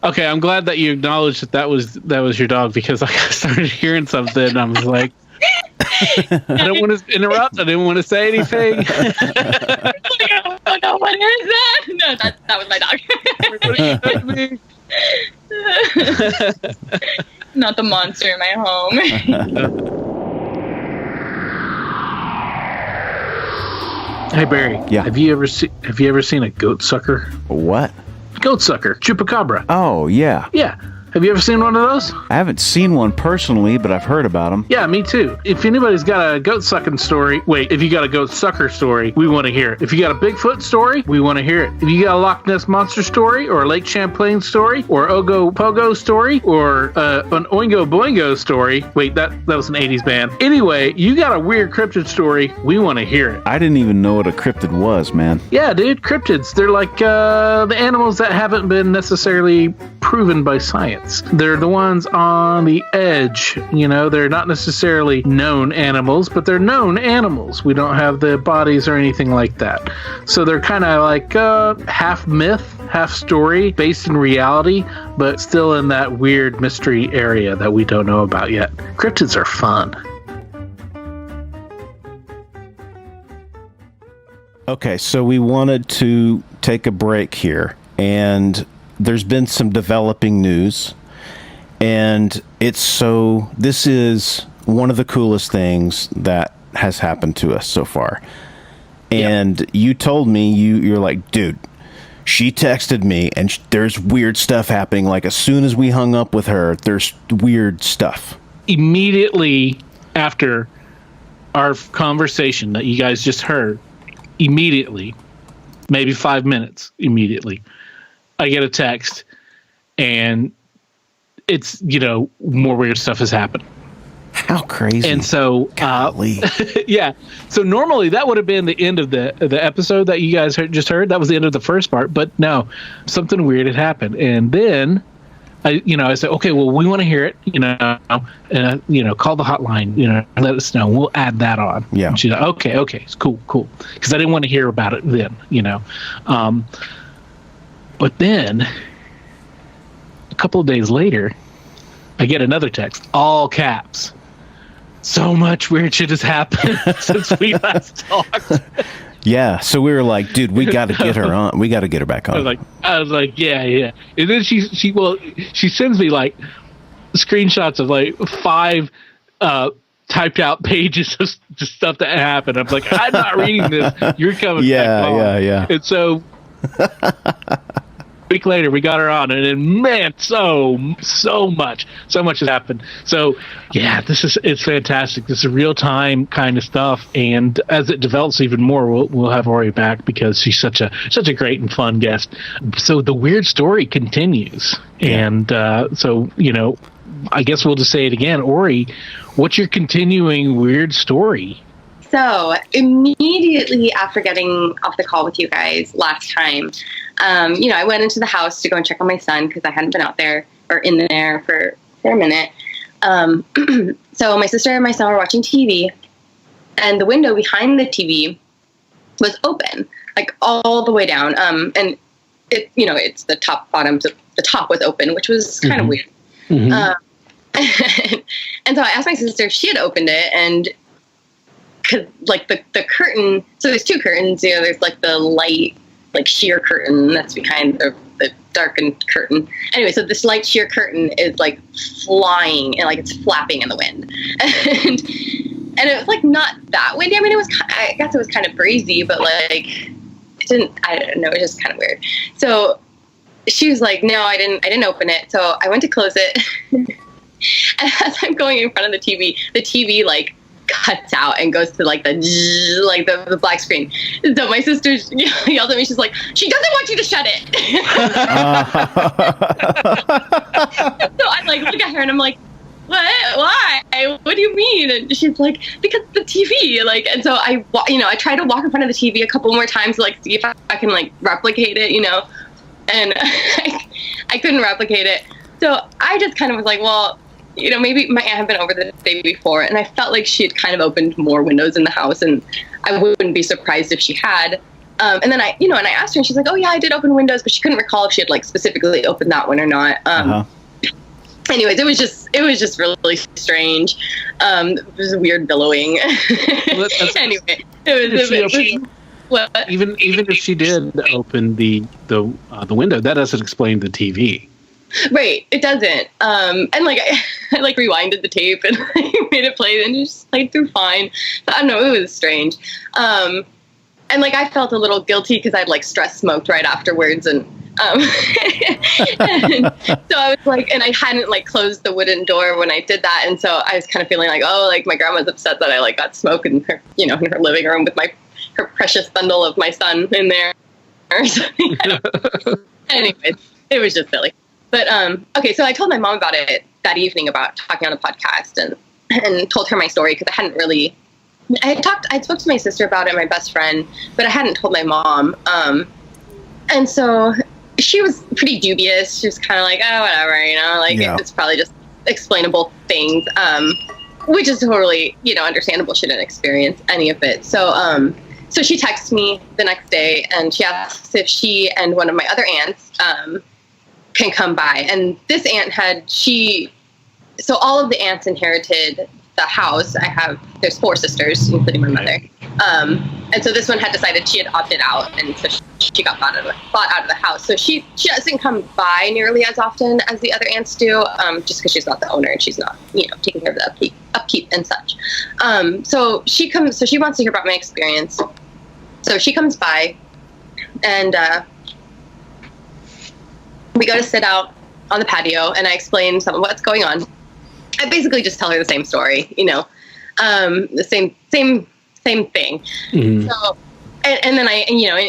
[SPEAKER 1] Okay, I'm glad that you acknowledged that was your dog, because I started hearing something and I was like, I don't want to interrupt. I didn't want to say anything.
[SPEAKER 4] Oh no, what is that? No, that was my dog. Not the monster in my home.
[SPEAKER 1] Hey Barry.
[SPEAKER 3] Yeah.
[SPEAKER 1] Have you ever seen a goat sucker?
[SPEAKER 3] What?
[SPEAKER 1] Goat sucker, chupacabra.
[SPEAKER 3] Oh yeah.
[SPEAKER 1] Yeah. Have you ever seen one of those?
[SPEAKER 3] I haven't seen one personally, but I've heard about them.
[SPEAKER 1] Yeah, me too. If anybody's got a goat sucking story, if you got a goat sucker story, we want to hear it. If you got a Bigfoot story, we want to hear it. If you got a Loch Ness Monster story, or a Lake Champlain story, or Ogo Pogo story, or an Oingo Boingo story. Wait, that was an 80s band. Anyway, you got a weird cryptid story, we want to hear it.
[SPEAKER 3] I didn't even know what a cryptid was, man.
[SPEAKER 1] Yeah, dude, cryptids. They're like the animals that haven't been necessarily proven by science. They're the ones on the edge. They're not necessarily known animals, but they're known animals. We don't have the bodies or anything like that. So they're kind of like half myth, half story, based in reality, but still in that weird mystery area that we don't know about yet. Cryptids are fun.
[SPEAKER 3] Okay, so we wanted to take a break here, and there's been some developing news, and this is one of the coolest things that has happened to us so far. And You told me, you're like, dude, she texted me and there's weird stuff happening. Like, as soon as we hung up with her, there's weird stuff.
[SPEAKER 1] Immediately after our conversation that you guys just heard, immediately, maybe 5 minutes immediately, I get a text, and it's, more weird stuff has happened.
[SPEAKER 3] How crazy.
[SPEAKER 1] And so, yeah. So normally that would have been the end of the episode that you guys just heard. That was the end of the first part. But no, something weird had happened. And then I said, okay, well, we want to hear it, and call the hotline, let us know. We'll add that on.
[SPEAKER 3] Yeah.
[SPEAKER 1] And she's like, okay, it's cool. Because I didn't want to hear about it then, But then, a couple of days later, I get another text, all caps. So much weird shit has happened since we last talked.
[SPEAKER 3] Yeah, so we were like, dude, we got to get her on. We got to get her back on.
[SPEAKER 1] I was like, yeah. And then she sends me like screenshots of like 5 typed out pages of just stuff that happened. I'm like, I'm not reading this. You're coming back on.
[SPEAKER 3] Yeah.
[SPEAKER 1] And so, week later, we got her on, and then, man, so much has happened. So, yeah, it's fantastic. This is real time kind of stuff, and as it develops even more, we'll have Ori back because she's such a great and fun guest. So the weird story continues, and so I guess we'll just say it again, Ori. What's your continuing weird story?
[SPEAKER 4] So immediately after getting off the call with you guys last time, I went into the house to go and check on my son because I hadn't been out there or in there for a minute. So my sister and my son were watching TV, and the window behind the TV was open, like all the way down. And it, it's the top bottom, so the top was open, which was kind of weird. Mm-hmm. And so I asked my sister if she had opened it, and because like the curtain, so there's two curtains, there's like the light, like sheer curtain that's behind the darkened curtain. Anyway, so this light sheer curtain is like flying and like it's flapping in the wind. And it was like not that windy. I mean, I guess it was kind of breezy, but like I don't know, it was just kind of weird. So she was like, no, I didn't open it. So I went to close it. And as I'm going in front of the TV like cuts out and goes to like the black screen. So my sister yelled at me. She's like, she doesn't want you to shut it. So I like look at her and I'm like, what? Why? What do you mean? And she's like, because the TV. Like, and so I tried to walk in front of the TV a couple more times to like see if I can like replicate it, and I couldn't replicate it. So I just kind of was like, well, maybe my aunt had been over the day before, and I felt like she had kind of opened more windows in the house, and I wouldn't be surprised if she had. And then I asked her, and she's like, oh yeah, I did open windows, but she couldn't recall if she had like specifically opened that one or not. Anyways, it was just really strange. It was weird billowing. Anyway,
[SPEAKER 1] even if she did open the window, that doesn't explain the TV.
[SPEAKER 4] Right, it doesn't. And like I like rewinded the tape and made it play, and it just played through fine. I don't know, it was strange. And like I felt a little guilty because I'd like stress smoked right afterwards, and and so I was like, and I hadn't like closed the wooden door when I did that, and so I was kind of feeling like, oh, like my grandma's upset that I like got smoke in her, in her living room with her precious bundle of my son in there. So, anyways, it was just silly. But, okay, so I told my mom about it that evening, about talking on a podcast, and told her my story because I spoke to my sister about it, my best friend, but I hadn't told my mom. And so she was pretty dubious. She was kind of like, oh, whatever, it's probably just explainable things, which is totally, understandable. She didn't experience any of it. So, so she texted me the next day, and she asked if she and one of my other aunts, can come by. And this aunt so all of the aunts inherited the house. There's 4 sisters, including my mother. And so this one had decided she had opted out, and so she got bought out of the house. So she doesn't come by nearly as often as the other aunts do, just because she's not the owner and she's not, taking care of the upkeep and such. So she wants to hear about my experience. So she comes by, and we go to sit out on the patio, and I explain some of what's going on. I basically just tell her the same story, the same thing. Mm-hmm. So, and then I,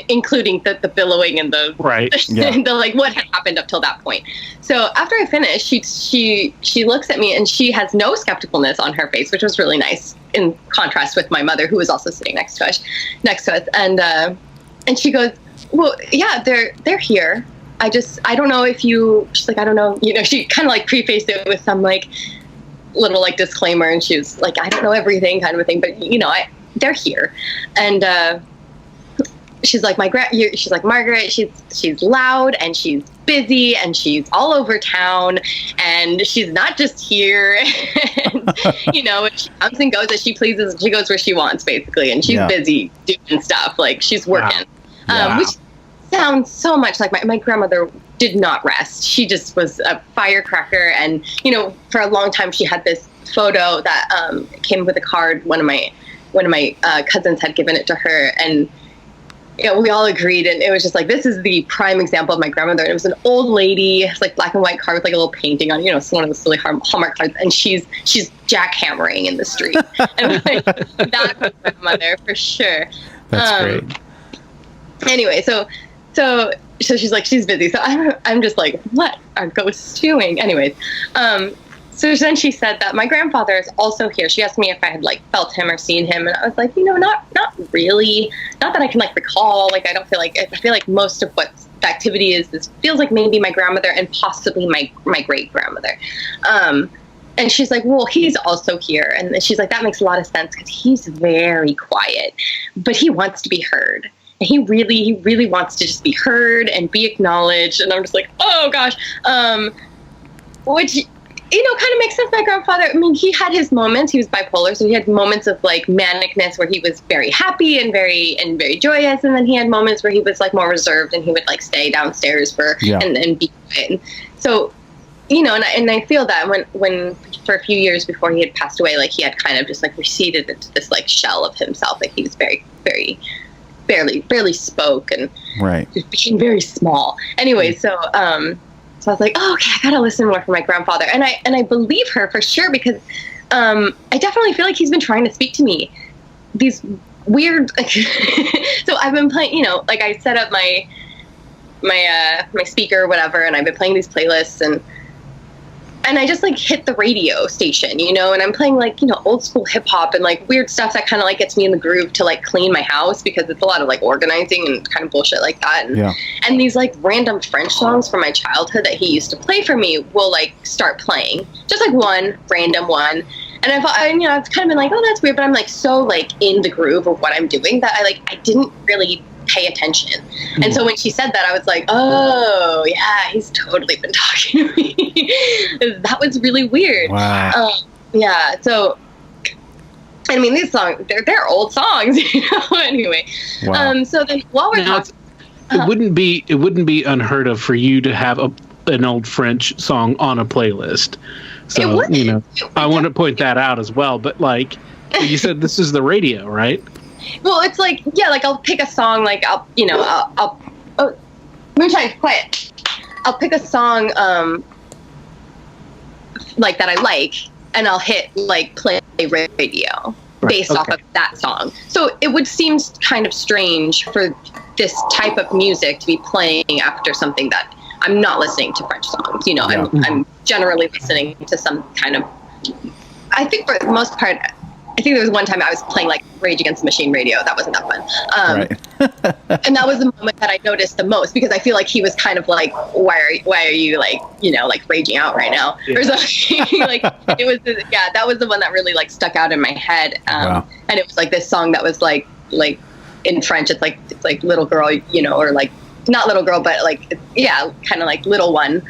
[SPEAKER 4] including the billowing and the
[SPEAKER 1] right,
[SPEAKER 4] the like what had happened up till that point. So after I finished, she looks at me, and she has no skepticalness on her face, which was really nice in contrast with my mother, who was also sitting next to us, and she goes, well, yeah, they're here. I don't know if she's like, I don't know, she kind of like prefaced it with some like little like disclaimer, and she was like, I don't know everything kind of a thing, but they're here. And she's like, she's like, Margaret, she's loud, and she's busy, and she's all over town, and she's not just here. And, she comes and goes as she pleases, and she goes where she wants, basically, and she's busy doing stuff, like she's working. Wow. Which sounds so much like my grandmother did not rest. She just was a firecracker, and for a long time she had this photo that came with a card. One of my cousins had given it to her, and
[SPEAKER 5] yeah, we all agreed, and it was just like, this is the prime example of my grandmother. And it was an old lady, it's like black and white card with like a little painting on, it's one of those silly Hallmark cards, and she's jackhammering in the street. And like, that's my grandmother for sure.
[SPEAKER 3] That's great.
[SPEAKER 5] Anyway, so she's like, she's busy. So I'm just like, what are ghosts doing? Anyways, so then she said that my grandfather is also here. She asked me if I had like felt him or seen him, and I was like, not really. Not that I can like recall. Like, I feel like most of what the activity is, this feels like maybe my grandmother and possibly my great grandmother. And she's like, well, he's also here. And she's like, that makes a lot of sense because he's very quiet, but he wants to be heard. And he really wants to just be heard and be acknowledged. And I'm just like, oh gosh, which, kind of makes sense. My grandfather, I mean, he had his moments. He was bipolar, so he had moments of like manicness where he was very happy and very joyous, and then he had moments where he was like more reserved and he would like stay downstairs and be quiet. And so, and I feel that when for a few years before he had passed away, like he had kind of just like receded into this like shell of himself. Like he was very barely spoke and just became very small. Anyway, so I was like, oh, okay, I gotta listen more for my grandfather. And I believe her for sure, because I definitely feel like he's been trying to speak to me. These weird, so I've been playing, like I set up my speaker or whatever, and I've been playing these playlists, and I just like hit the radio station, and I'm playing like, old school hip hop and like weird stuff that kind of like gets me in the groove to like clean my house, because it's a lot of like organizing and kind of bullshit like that. And these like random French songs from my childhood that he used to play for me will like start playing, just like one random one. And I've kind of been like, oh, that's weird. But I'm like so like in the groove of what I'm doing that I didn't really pay attention. And so when she said that, I was like, oh yeah, he's totally been talking to me. That was really weird.
[SPEAKER 3] Wow.
[SPEAKER 5] Yeah. So, I mean, these songs, they're old songs, anyway.
[SPEAKER 3] Wow.
[SPEAKER 5] So then while we're talking,
[SPEAKER 1] it wouldn't be unheard of for you to have an old French song on a playlist. So, I want to point that out as well. But like you said, this is the radio, right?
[SPEAKER 5] Well, it's like, yeah, like I'll pick a song, like Moonshine, quiet. I'll pick a song, like that I like, and I'll hit like play radio based off of that song. So it would seem kind of strange for this type of music to be playing after something that I'm not listening to French songs. I'm generally listening to some kind of, I think for the most part, I think there was one time I was playing like Rage Against the Machine radio. That wasn't that fun. And that was the moment that I noticed the most, because I feel like he was kind of like, why are you like, like raging out right now or something. Like it was, that was the one that really like stuck out in my head. And it was like this song that was like in French, it's like little girl, or like, not little girl, but like, kind of like little one,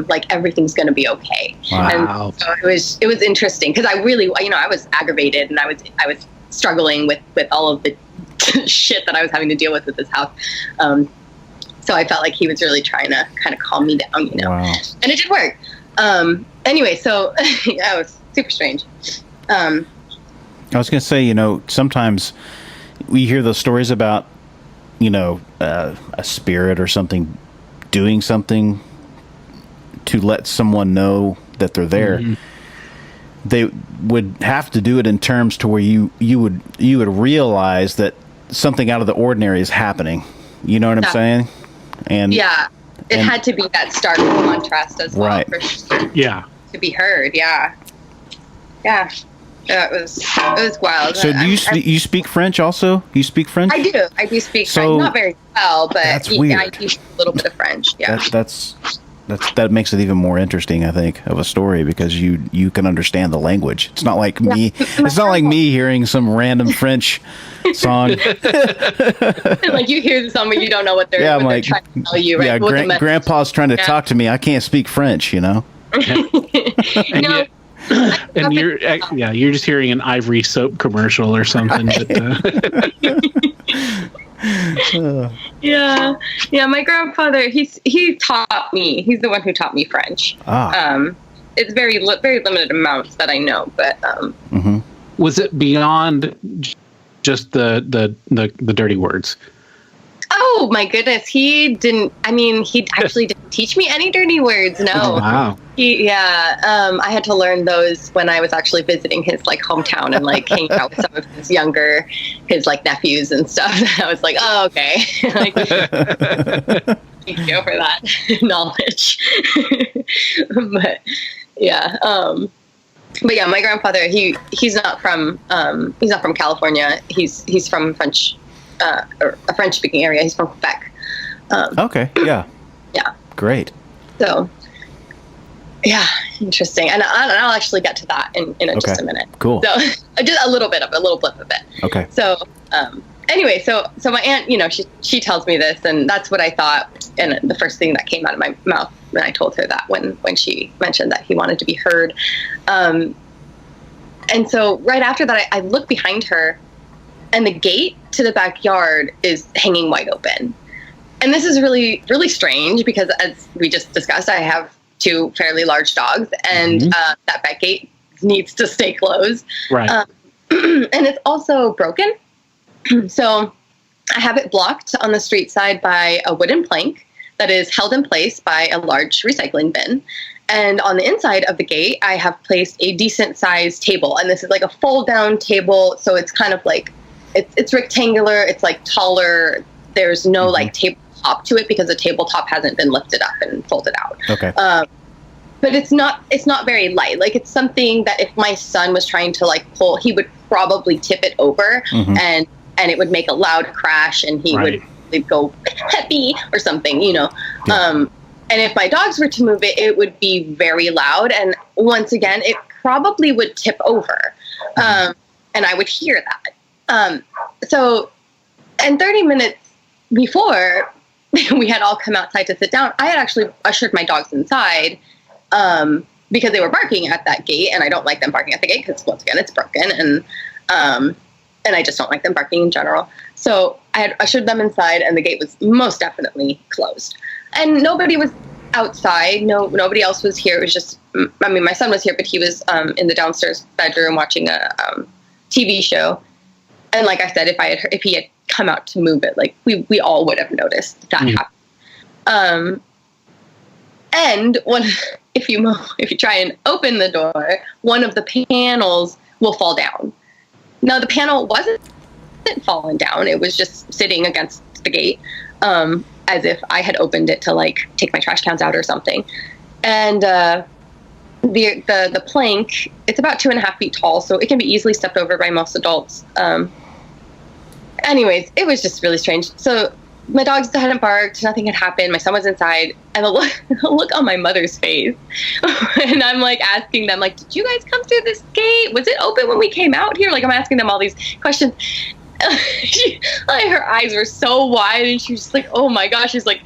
[SPEAKER 5] like everything's going to be okay.
[SPEAKER 3] Wow.
[SPEAKER 5] And so it was interesting, because I really, I was aggravated, and I was struggling with all of the shit that I was having to deal with this house. So I felt like he was really trying to kind of calm me down,
[SPEAKER 3] Wow.
[SPEAKER 5] And it did work. Anyway, so yeah, it was super strange.
[SPEAKER 3] I was going to say, sometimes we hear those stories about, a spirit or something doing something to let someone know that they're there. Mm-hmm. They would have to do it in terms to where you would realize that something out of the ordinary is happening. You know what I'm saying? And
[SPEAKER 5] it had to be that stark contrast as well, for sure.
[SPEAKER 1] Yeah,
[SPEAKER 5] to be heard. Yeah. It was wild.
[SPEAKER 3] So do you speak French also? You speak French?
[SPEAKER 5] I do speak French. Not very well, but
[SPEAKER 3] that's weird.
[SPEAKER 5] I do speak a little bit of French. Yeah.
[SPEAKER 3] That makes it even more interesting, I think, of a story, because you can understand the language. It's not like me. It's not like me hearing some random French song.
[SPEAKER 5] Like you hear the song, but you don't know what they're trying to tell you. Right?
[SPEAKER 3] Yeah, Grandpa's trying to talk to me. I can't speak French,
[SPEAKER 5] No.
[SPEAKER 1] And you're just hearing an Ivory soap commercial or something. But,
[SPEAKER 5] yeah. My grandfather, he taught me. He's the one who taught me French. It's very limited amounts that I know, but
[SPEAKER 1] was it beyond just the dirty words?
[SPEAKER 5] Oh my goodness, he actually didn't teach me any dirty words. No.
[SPEAKER 1] Oh, wow.
[SPEAKER 5] I had to learn those when I was actually visiting his like hometown and like hanging out with some of his like nephews and stuff. I was like, oh, okay. Like, thank you for that knowledge. But yeah, my grandfather, he's not from California. He's from French, or a French speaking area. He's from Quebec.
[SPEAKER 3] Okay. Yeah.
[SPEAKER 5] Yeah.
[SPEAKER 3] Great.
[SPEAKER 5] So, yeah, interesting. And I'll actually get to that in just a minute.
[SPEAKER 3] Cool.
[SPEAKER 5] So just a little blip of it.
[SPEAKER 3] Okay.
[SPEAKER 5] So, anyway, so my aunt, she tells me this, and that's what I thought. And the first thing that came out of my mouth when I told her that when she mentioned that he wanted to be heard. And so right after that, I look behind her, and the gate to the backyard is hanging wide open. And this is really, really strange because, as we just discussed, I have 2 fairly large dogs, and that back gate needs to stay closed.
[SPEAKER 1] Right.
[SPEAKER 5] And it's also broken. So I have it blocked on the street side by a wooden plank that is held in place by a large recycling bin. And on the inside of the gate, I have placed a decent sized table. And this is like a fold down table. So it's kind of like, it's rectangular. It's like taller. There's no like tabletop to it because the tabletop hasn't been lifted up and folded out.
[SPEAKER 3] Okay.
[SPEAKER 5] But it's not very light. Like, it's something that if my son was trying to like pull, he would probably tip it over and it would make a loud crash, and he would go peppy or something, Yeah. And if my dogs were to move it, it would be very loud. And once again, it probably would tip over. And I would hear that. So, and 30 minutes before we had all come outside to sit down, I had actually ushered my dogs inside because they were barking at that gate. And I don't like them barking at the gate because, once again, it's broken. And I just don't like them barking in general. So I had ushered them inside, and the gate was most definitely closed. And nobody was outside. Nobody else was here. It was just, my son was here, but he was in the downstairs bedroom watching a TV show. And like I said, if he had come out to move it, like we all would have noticed that happen. And if you try and open the door, one of the panels will fall down. Now, the panel wasn't falling down. It was just sitting against the gate, as if I had opened it to like take my trash cans out or something. And the plank, it's about 2.5 feet tall, so it can be easily stepped over by most adults. Anyways, it was just really strange. So my dogs hadn't barked, nothing had happened. My son was inside, and the look on my mother's face. And I'm like asking them, like, did you guys come through this gate? Was it open when we came out here? Like, I'm asking them all these questions. Her eyes were so wide, and she was just like, oh my gosh. She's like,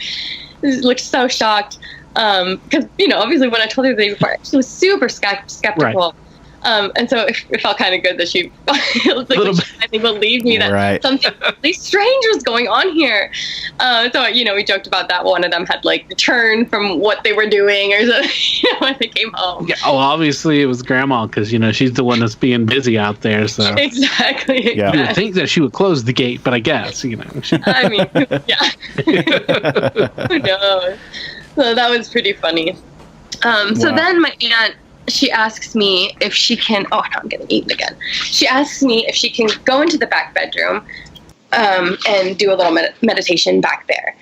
[SPEAKER 5] looked so shocked. Because, obviously when I told her the day before, she was super skeptical. Right. And so it felt kind of good that she finally believed me that something really strange was going on here. So, we joked about that. One of them had like returned from what they were doing or something, when they came home. Yeah,
[SPEAKER 1] obviously it was Grandma, because, she's the one that's being busy out there. So
[SPEAKER 5] Exactly.
[SPEAKER 1] You would think that she would close the gate, but I guess,
[SPEAKER 5] I mean, yeah. Who knows? So that was pretty funny. So then my aunt, she asks me if she can, I'm getting eaten again. She asks me if she can go into the back bedroom and do a little meditation back there.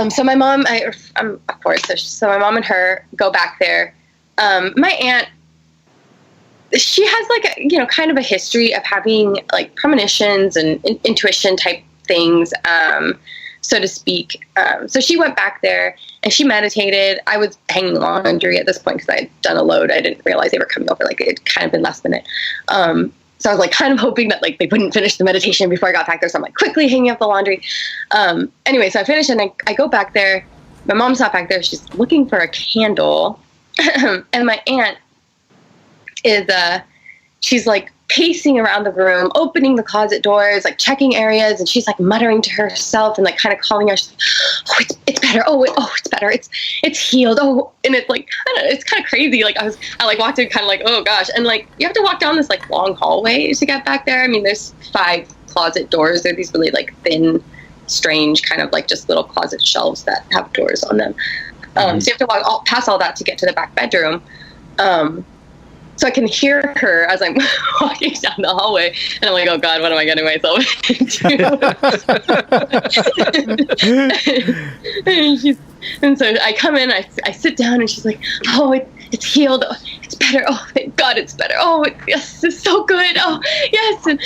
[SPEAKER 5] So my mom, of course, so my mom and her go back there. My aunt, she has like, kind of a history of having like premonitions and intuition type things, so to speak. So she went back there and she meditated. I was hanging laundry at this point because I had done a load. I didn't realize they were coming over. Like, it kind of been last minute. So I was like kind of hoping that like they wouldn't finish the meditation before I got back there. So I'm like quickly hanging up the laundry. Anyway, so I finished and I go back there. My mom's not back there. She's looking for a candle. And my aunt is, she's like pacing around the room, opening the closet doors, like checking areas, and she's like muttering to herself and like kind of calling out. She's like, it's better. It's better. It's healed. And it's like, I don't know, it's kind of crazy. Like I like walked in kind of like, oh gosh. And like, you have to walk down this like long hallway to get back there. I mean, there's 5 closet doors. They're these really like thin strange kind of like just little closet shelves that have doors on them. So you have to walk past all that to get to the back bedroom. So I can hear her as I'm walking down the hallway, and I'm like, oh God, what am I getting myself into? and so I come in, I sit down, and she's like, oh, it's healed. Oh, it's better. Oh, thank God it's better. Oh, yes, it's so good. Oh, yes. And,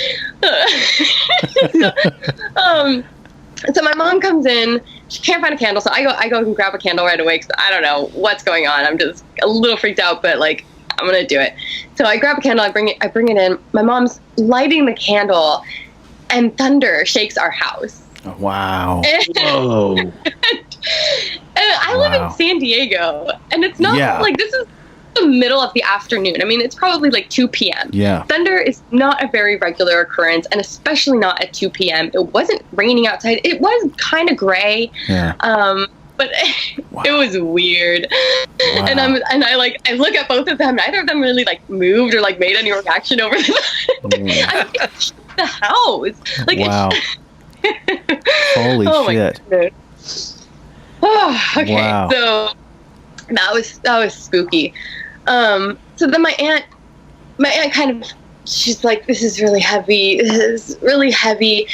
[SPEAKER 5] so my mom comes in. She can't find a candle, so I go and grab a candle right away because I don't know what's going on. I'm just a little freaked out, but like, I'm gonna do it. So I grab a candle, I bring it in. My mom's lighting the candle, and thunder shakes our house.
[SPEAKER 3] Wow.
[SPEAKER 1] Whoa.
[SPEAKER 5] And I live in San Diego, and it's not like this is the middle of the afternoon. I mean, it's probably like 2 p.m.
[SPEAKER 3] Yeah.
[SPEAKER 5] Thunder is not a very regular occurrence, and especially not at 2 p.m. It wasn't raining outside. It was kind of gray. Yeah. But it was weird. Wow. And I look at both of them. Neither of them really like moved or like made any reaction over this. The house. Like,
[SPEAKER 3] wow. Holy shit.
[SPEAKER 5] Oh, okay.
[SPEAKER 3] Wow.
[SPEAKER 5] So that was spooky. So then my aunt kind of, she's like, this is really heavy. This is really heavy.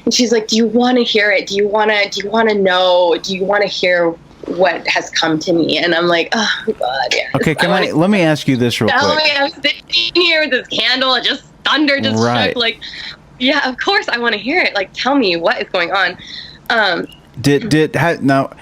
[SPEAKER 5] And she's like, do you want to hear it? Do you want to know? Do you want to hear what has come to me? And I'm like, oh God, yes.
[SPEAKER 3] Okay, let me ask you this real quick.
[SPEAKER 5] I'm sitting here with this candle. It just thunder just shook. Like, yeah, of course I want to hear it. Like, tell me what is going on.
[SPEAKER 3] Now,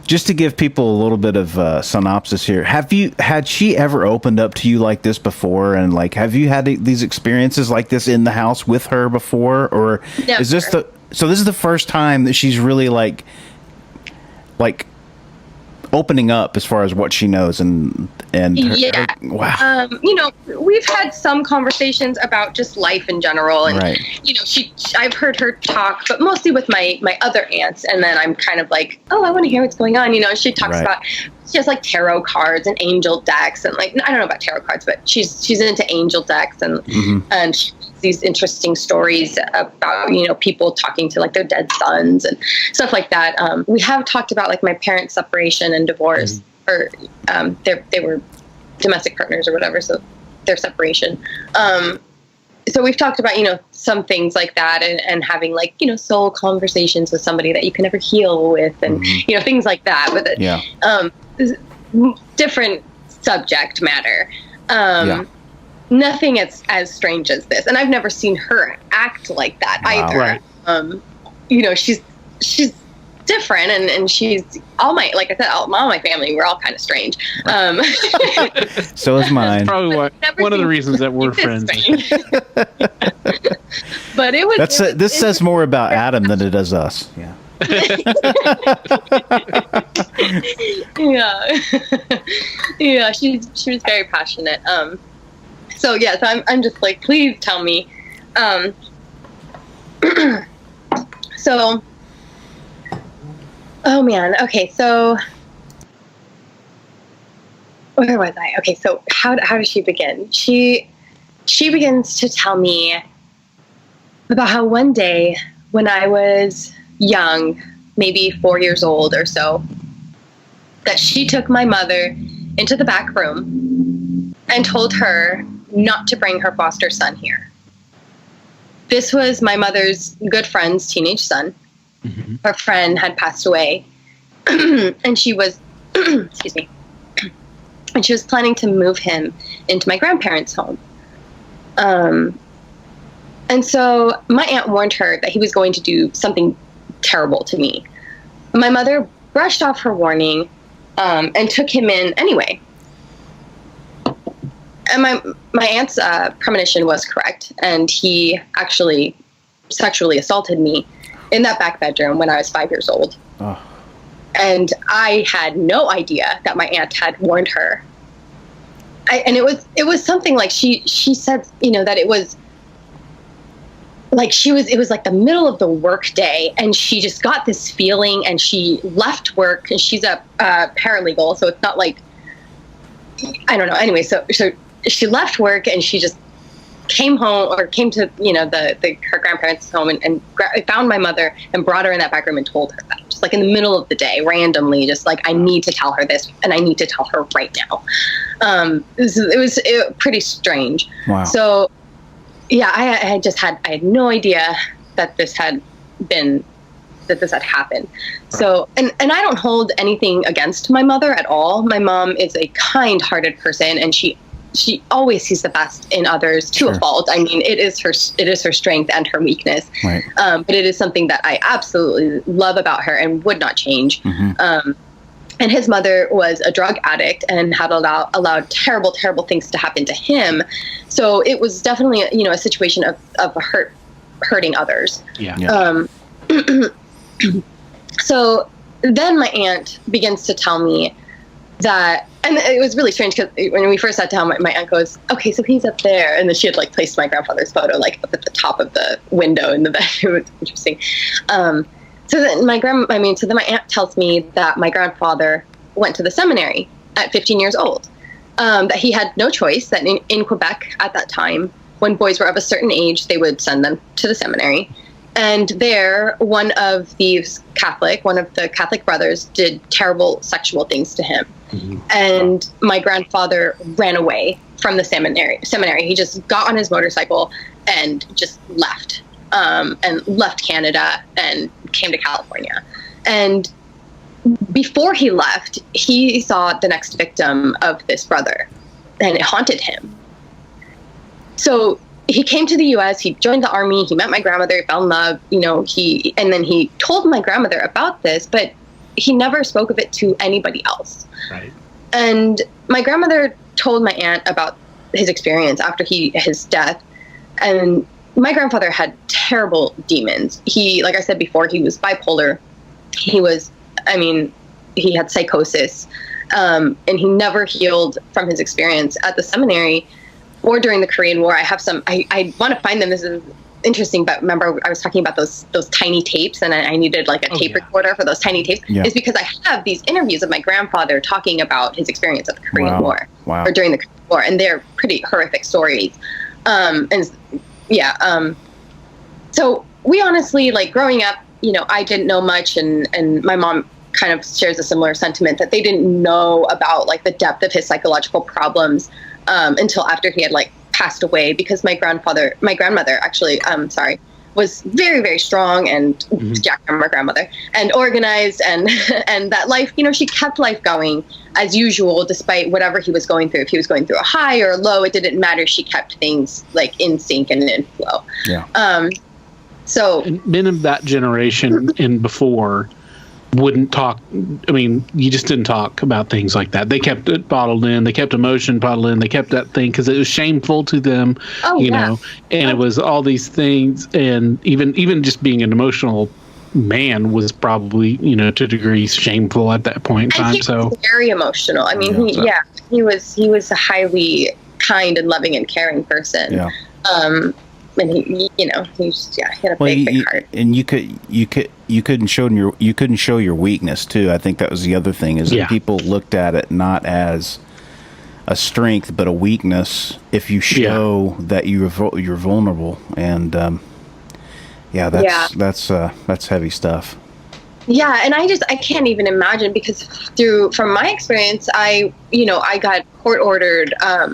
[SPEAKER 3] just to give people a little bit of synopsis here, had she ever opened up to you like this before, and like, have you had these experiences like this in the house with her before, or
[SPEAKER 5] Never.
[SPEAKER 3] is this this is the first time that she's really like opening up as far as what she knows and wow.
[SPEAKER 5] We've had some conversations about just life in general, and I've heard her talk, but mostly with my other aunts, and then I'm kind of like, oh, I want to hear what's going on. She talks about, she has like tarot cards and angel decks, and like, I don't know about tarot cards, but she's into angel decks, and and she reads these interesting stories about people talking to like their dead sons and stuff like that. We have talked about like my parents' separation and divorce, or they were domestic partners or whatever, so their separation. So we've talked about some things like that, and having like soul conversations with somebody that you can never heal with, and things like that. But different subject matter. Nothing as strange as this, and I've never seen her act like that either. Right. She's different, and she's like I said, all my family, we're all kind of strange.
[SPEAKER 3] So is mine.
[SPEAKER 1] That's probably one of the reasons that we're friends.
[SPEAKER 5] But it was.
[SPEAKER 3] This says more about Adam than it does us. Yeah.
[SPEAKER 5] Yeah. She was very passionate. So I'm just like, please tell me. So. Oh man. Okay. So where was I? Okay. So how does she begin? She begins to tell me about how one day when I was young, maybe 4 years old or so, that she took my mother into the back room and told her not to bring her foster son here. This was my mother's good friend's teenage son. Mm-hmm. Her friend had passed away, and she was, excuse me, and she was planning to move him into my grandparents' home. And so my aunt warned her that he was going to do something terrible to me. My mother brushed off her warning, and took him in anyway. And my aunt's premonition was correct, and he actually sexually assaulted me in that back bedroom when I was 5 years old. Oh. And I had no idea that my aunt had warned her. And it was something like she said, that it was like it was like the middle of the work day, and she just got this feeling, and she left work, and she's a paralegal, so it's not like, I don't know. Anyway, so she left work, and she just came home or came to, her grandparents' home and found my mother and brought her in that back room and told her that, just like in the middle of the day, randomly, just like, I need to tell her this and I need to tell her right now. It was pretty strange.
[SPEAKER 3] Wow.
[SPEAKER 5] So yeah, I had no idea that this had happened. So, and I don't hold anything against my mother at all. My mom is a kind-hearted person, and she always sees the best in others to a fault. I mean, it is her strength and her weakness.
[SPEAKER 3] Right.
[SPEAKER 5] But it is something that I absolutely love about her and would not change. Mm-hmm. And his mother was a drug addict and had allowed terrible, terrible things to happen to him. So it was definitely, a situation of hurting others.
[SPEAKER 1] Yeah.
[SPEAKER 5] So then my aunt begins to tell me that, and it was really strange because when we first sat down, my aunt goes, "Okay, so he's up there," and then she had like placed my grandfather's photo like up at the top of the window in the bedroom. It's interesting. So then my aunt tells me that my grandfather went to the seminary at 15 years old. That he had no choice. That in Quebec at that time, when boys were of a certain age, they would send them to the seminary. And there, one of the Catholic brothers did terrible sexual things to him. Mm-hmm. And my grandfather ran away from the seminary. He just got on his motorcycle and just left, and left Canada and came to California. And before he left, he saw the next victim of this brother, and it haunted him. So he came to the U.S., he joined the army, he met my grandmother, fell in love, and then he told my grandmother about this, but he never spoke of it to anybody else.
[SPEAKER 1] Right.
[SPEAKER 5] And my grandmother told my aunt about his experience after his death, and my grandfather had terrible demons. He, like I said before, he was bipolar. He had psychosis, and he never healed from his experience at the seminary or during the Korean War. I want to find them. This is interesting, but remember I was talking about those tiny tapes, and I needed like a tape recorder for those tiny tapes. Yeah. It's because I have these interviews of my grandfather talking about his experience at the Korean War or during the Korean War, and they're pretty horrific stories. So we honestly, like growing up, I didn't know much, and my mom kind of shares a similar sentiment that they didn't know about like the depth of his psychological problems until after he had like passed away, because my grandmother actually, was very, very strong and my grandmother and organized and that life, she kept life going as usual, despite whatever he was going through. If he was going through a high or a low, it didn't matter. She kept things like in sync and in flow. Yeah. So
[SPEAKER 1] men of that generation and before wouldn't talk. I mean, you just didn't talk about things like that. They kept it bottled in. They kept emotion bottled in. They kept that thing because it was shameful to them, know, and it was all these things. And even just being an emotional man was probably, to degrees shameful at that point in time.
[SPEAKER 5] He was very emotional. I mean, he was a highly kind and loving and caring person. Yeah. And he had a big heart.
[SPEAKER 3] And you couldn't show your weakness too. I think that was the other thing, is that people looked at it not as a strength but a weakness if you show that you're vulnerable. And that's heavy stuff.
[SPEAKER 5] Yeah, and I can't even imagine, because from my experience, I got court ordered. I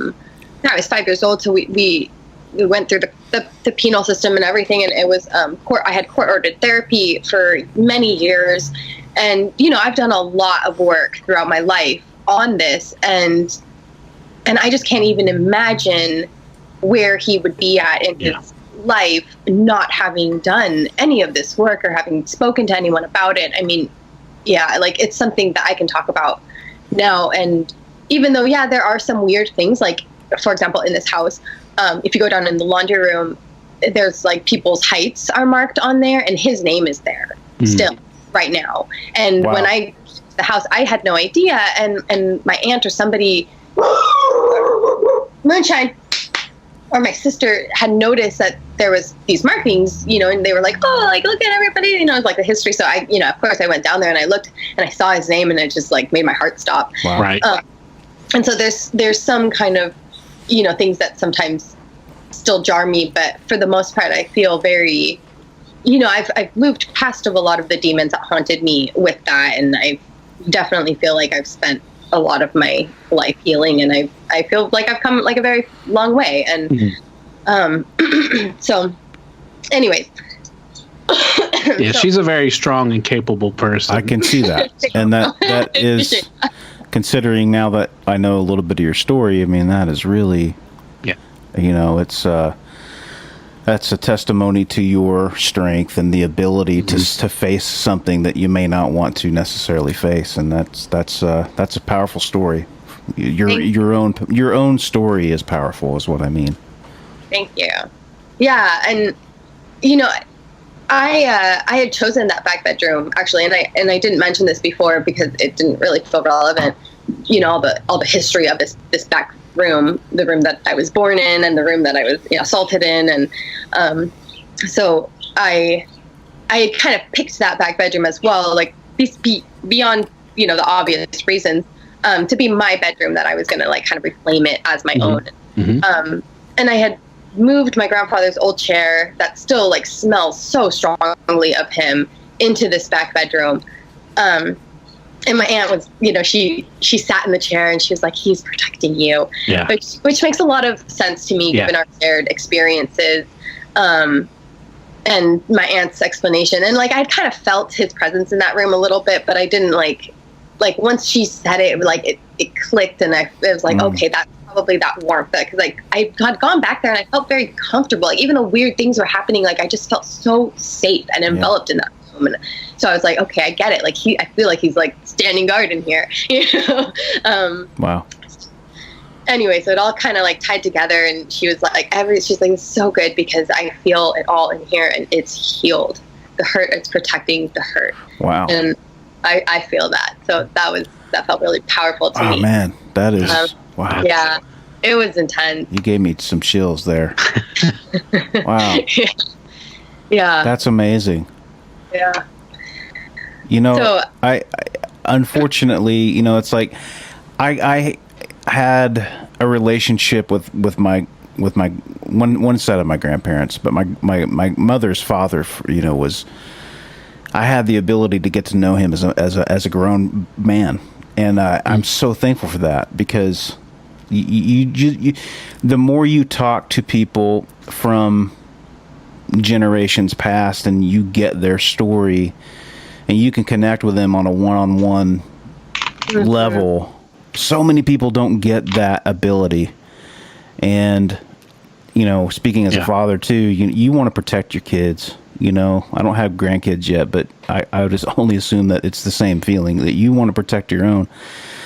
[SPEAKER 5] was 5 years old, so we went through the penal system and everything, and it was I had court ordered therapy for many years, and I've done a lot of work throughout my life on this, and I just can't even imagine where he would be at in his life not having done any of this work or having spoken to anyone about it. I mean, it's something that I can talk about now, and even though there are some weird things, like for example in this house, if you go down in the laundry room, there's like people's heights are marked on there, and his name is there still right now. And when I the house, I had no idea, and my aunt or somebody, Moonshine, or my sister had noticed that there was these markings, and they were like, oh, like look at everybody, like the history. So I, of course I went down there and I looked and I saw his name, and it just like made my heart stop.
[SPEAKER 1] Wow. Right.
[SPEAKER 5] And so there's some kind of things that sometimes still jar me, but for the most part, I feel very, I've moved past of a lot of the demons that haunted me with that, and I definitely feel like I've spent a lot of my life healing, and I feel like I've come like a very long way, and so anyways.
[SPEAKER 1] Yeah, she's a very strong and capable person.
[SPEAKER 3] I can see that. And that is, considering now that I know a little bit of your story, I mean, that is really, it's, that's a testimony to your strength and the ability to face something that you may not want to necessarily face. And that's a powerful story. Your own story is powerful, is what I mean.
[SPEAKER 5] Thank you. Yeah. And, I had chosen that back bedroom actually, and I didn't mention this before because it didn't really feel relevant. All the history of this back room, the room that I was born in, and the room that I was assaulted in, and so I had kind of picked that back bedroom as well, like beyond the obvious reasons, to be my bedroom, that I was going to like kind of reclaim it as my own. And I had moved my grandfather's old chair that still like smells so strongly of him into this back bedroom. And my aunt was, she sat in the chair and she was like, he's protecting you, which makes a lot of sense to me given our shared experiences. And my aunt's explanation, and like, I kind of felt his presence in that room a little bit, but I didn't like once she said it, like it clicked, and it was like, okay, that's probably that warmth, because like I had gone back there and I felt very comfortable. Like even though weird things were happening, like I just felt so safe and enveloped in that room. And so I was like, okay, I get it. Like I feel like he's like standing guard in here.
[SPEAKER 3] Wow.
[SPEAKER 5] Anyway, so it all kind of like tied together, and she was like, she's like, it's so good because I feel it all in here and it's healed. The hurt, it's protecting the hurt.
[SPEAKER 3] Wow.
[SPEAKER 5] And I feel that. So that felt really powerful to me.
[SPEAKER 3] Oh man, that is wow.
[SPEAKER 5] Yeah, it was intense.
[SPEAKER 3] You gave me some chills there. Wow.
[SPEAKER 5] Yeah.
[SPEAKER 3] That's amazing.
[SPEAKER 5] Yeah.
[SPEAKER 3] So, I unfortunately, it's like I had a relationship with my one set of my grandparents, but my mother's father, was, I had the ability to get to know him as a grown man, and I'm so thankful for that, because you the more you talk to people from generations past and you get their story and you can connect with them on a one-on-one level, so many people don't get that ability. And speaking as a father too, you want to protect your kids. I don't have grandkids yet, but I would just only assume that it's the same feeling, that you want to protect your own.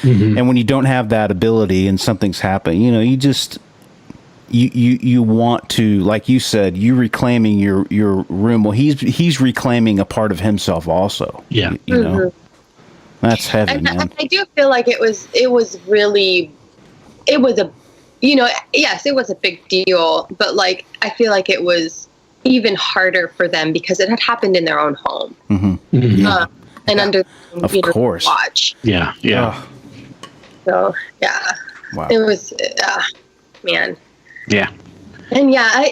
[SPEAKER 3] And when you don't have that ability and something's happened, you just you want to, like you said, you reclaiming your room. Well, he's reclaiming a part of himself also.
[SPEAKER 1] Yeah.
[SPEAKER 3] That's heavy, man.
[SPEAKER 5] I do feel like it was a, yes, it was a big deal, but like, I feel like it was even harder for them because it had happened in their own home. And under,
[SPEAKER 3] of course,
[SPEAKER 5] watch.
[SPEAKER 1] Yeah.
[SPEAKER 5] So, yeah.
[SPEAKER 3] Wow.
[SPEAKER 5] It was, man.
[SPEAKER 1] Yeah.
[SPEAKER 5] And I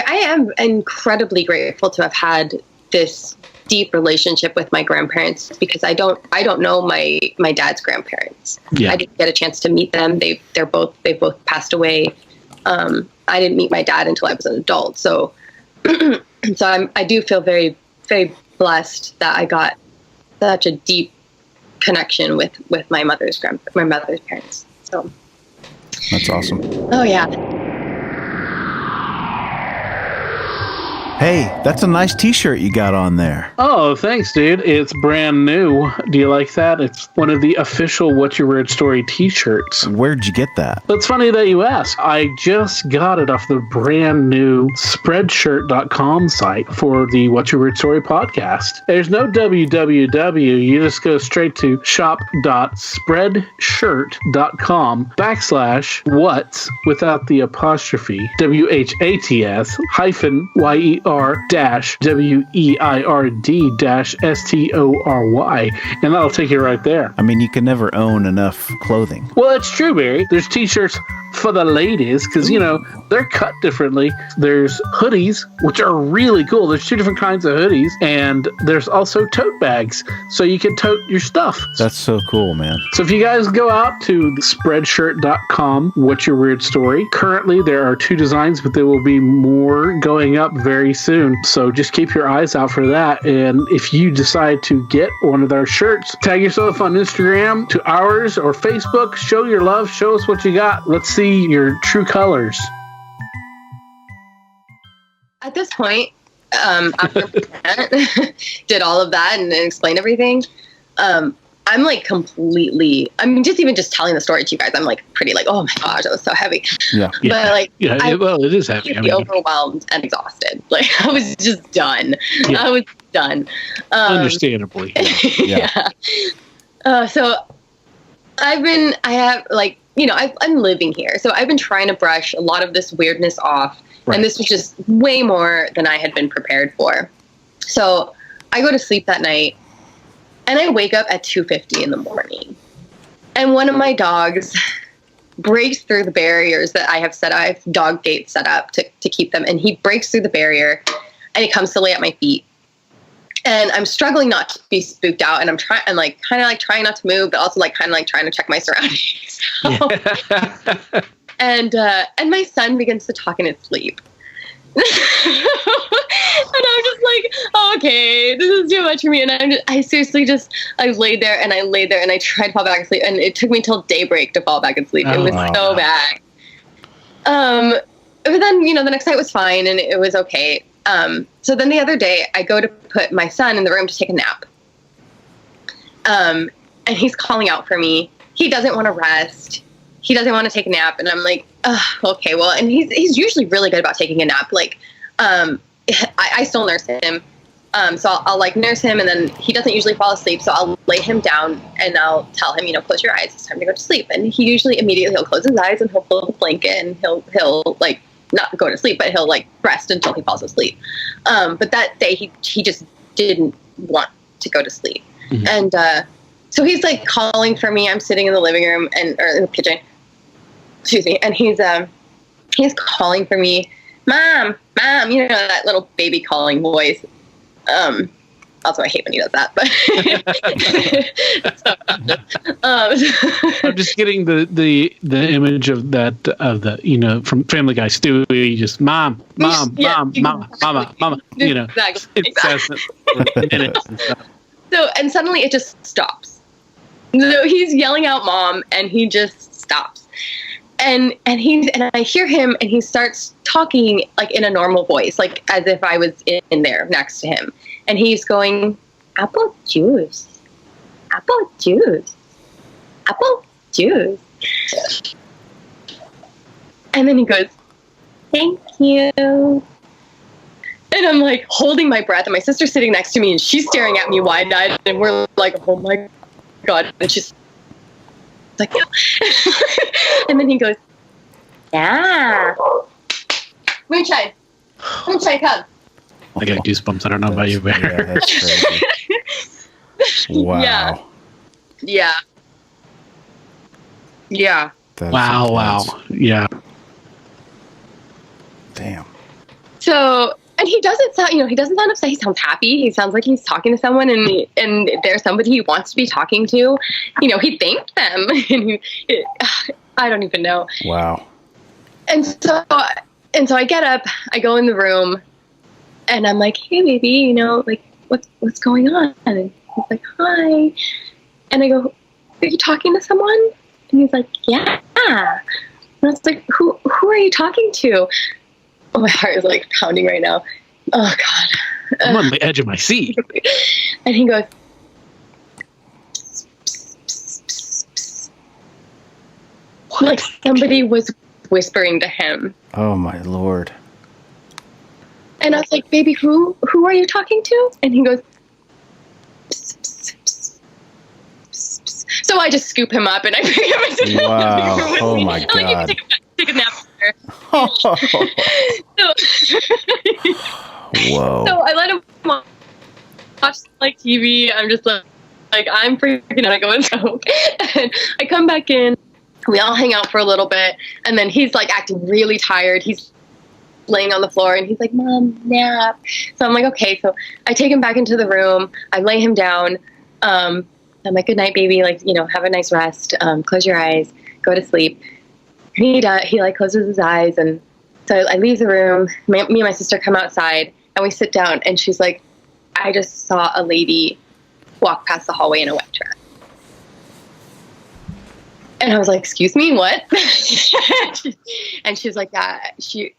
[SPEAKER 5] am incredibly grateful to have had this deep relationship with my grandparents, because I don't know my dad's grandparents. I didn't get a chance to meet them. They both passed away. I didn't meet my dad until I was an adult. So I do feel very, very blessed that I got such a deep connection with my mother's parents. So
[SPEAKER 3] that's awesome.
[SPEAKER 5] Oh yeah.
[SPEAKER 3] Hey, that's a nice t-shirt you got on there.
[SPEAKER 1] Oh, thanks, dude. It's brand new. Do you like that? It's one of the official What's Your Weird Story t-shirts.
[SPEAKER 3] Where'd you get that?
[SPEAKER 1] It's funny that you ask. I just got it off the brand new Spreadshirt.com site for the What's Your Weird Story podcast. There's no www. You just go straight to shop.spreadshirt.com/what's without the apostrophe WHATS hyphen YER-WEIRD-STORY, and that'll take you right there.
[SPEAKER 3] I mean, you can never own enough clothing.
[SPEAKER 1] Well, it's true, Barry. There's t-shirts for the ladies, because, they're cut differently. There's hoodies, which are really cool. There's 2 different kinds of hoodies, and there's also tote bags, so you can tote your stuff.
[SPEAKER 3] That's so cool, man.
[SPEAKER 1] So if you guys go out to spreadshirt.com, What's Your Weird Story? Currently, there are 2 designs, but there will be more going up very soon. So just keep your eyes out for that. And if you decide to get one of our shirts, tag yourself on Instagram to ours or Facebook. Show your love. Show us what you got. Let's see your true colors.
[SPEAKER 5] At this point, after did all of that and explained everything, I'm like completely, just telling the story to you guys, I'm like pretty like, oh my gosh, that was so heavy.
[SPEAKER 3] Yeah.
[SPEAKER 5] But like,
[SPEAKER 1] it is heavy.
[SPEAKER 5] Overwhelmed and exhausted. Like I was just done.
[SPEAKER 1] Yeah.
[SPEAKER 5] I was done.
[SPEAKER 1] Understandably.
[SPEAKER 5] Yeah. So I'm living here. So I've been trying to brush a lot of this weirdness off. Right. And this was just way more than I had been prepared for. So I go to sleep that night and I wake up at 2:50 in the morning. And one of my dogs breaks through the barriers that I have set up. I have dog gates set up to keep them. And he breaks through the barrier and he comes to lay at my feet. And I'm struggling not to be spooked out. And I'm trying not to move, but also kind of trying to check my surroundings. And my son begins to talk in his sleep. And I'm just like, oh, okay, this is too much for me. And I laid there and I tried to fall back asleep. And it took me till daybreak to fall back asleep. It was so bad. But then, the next night was fine and it was okay. So then the other day I go to put my son in the room to take a nap. And he's calling out for me. He doesn't want to rest. He doesn't want to take a nap. And I'm like, okay, well, and he's usually really good about taking a nap. Like, I still nurse him. So I'll nurse him and then he doesn't usually fall asleep. So I'll lay him down and I'll tell him, close your eyes. It's time to go to sleep. And he usually he'll close his eyes and he'll pull the blanket and he'll not go to sleep, but he'll rest until he falls asleep. But that day he just didn't want to go to sleep. Mm-hmm. And, so he's calling for me. I'm sitting in the living room or in the kitchen. Excuse me. And he's calling for me. Mom, that little baby calling voice. Also, I hate when he does that, but
[SPEAKER 1] I'm just getting the image of that from Family Guy. Stewie, just mama,
[SPEAKER 5] exactly.
[SPEAKER 1] Incessant for minutes and stuff.
[SPEAKER 5] So and suddenly it just stops. So he's yelling out "mom," and he just stops. And I hear him, and he starts talking in a normal voice, as if I was in there next to him. And he's going, apple juice, apple juice, apple juice. And then he goes, thank you. And I'm holding my breath, and my sister's sitting next to me, and she's staring at me wide-eyed, and we're like, oh my God. And she's like, and then he goes, yeah. Moonshine, come.
[SPEAKER 1] I got goosebumps. I don't know about you, Bear.
[SPEAKER 3] Yeah, that's crazy. Wow.
[SPEAKER 5] Yeah.
[SPEAKER 3] That's
[SPEAKER 1] wow.
[SPEAKER 3] intense.
[SPEAKER 1] Yeah.
[SPEAKER 3] Damn.
[SPEAKER 5] So, and he doesn't sound upset. He sounds happy. He sounds like he's talking to someone, and there's somebody he wants to be talking to. He thanked them, and I don't even know.
[SPEAKER 3] Wow.
[SPEAKER 5] And so I get up, I go in the room, and I'm like, hey, baby, what's going on? And he's like, hi. And I go, are you talking to someone? And he's like, yeah. And I was like, who are you talking to? Oh, my heart is pounding right now. Oh, God.
[SPEAKER 1] I'm on the edge of my seat.
[SPEAKER 5] And he goes, like somebody was whispering to him.
[SPEAKER 3] Oh, my Lord.
[SPEAKER 5] And I was like, baby, who are you talking to? And he goes, psst, psst, psst, psst, psst. So I just scoop him up and I bring him into the
[SPEAKER 3] wow. Oh, my
[SPEAKER 5] I'm
[SPEAKER 3] God.
[SPEAKER 5] like, take a nap here.
[SPEAKER 3] Whoa.
[SPEAKER 5] So I let him watch TV. I'm just like I'm freaking out. I go and so and I come back in We all hang out for a little bit, and then he's like acting really tired. He's laying on the floor, and he's like, "Mom, nap." So I'm like, okay. So I take him back into the room. I lay him down. I'm like, "Good night, baby. Like, have a nice rest. Close your eyes. Go to sleep." And he does. He like closes his eyes, and so I leave the room. Me and my sister come outside, and we sit down. And she's like, "I just saw a lady walk past the hallway in a wet dress." And I was like, "Excuse me, what?" And she's like, "Yeah."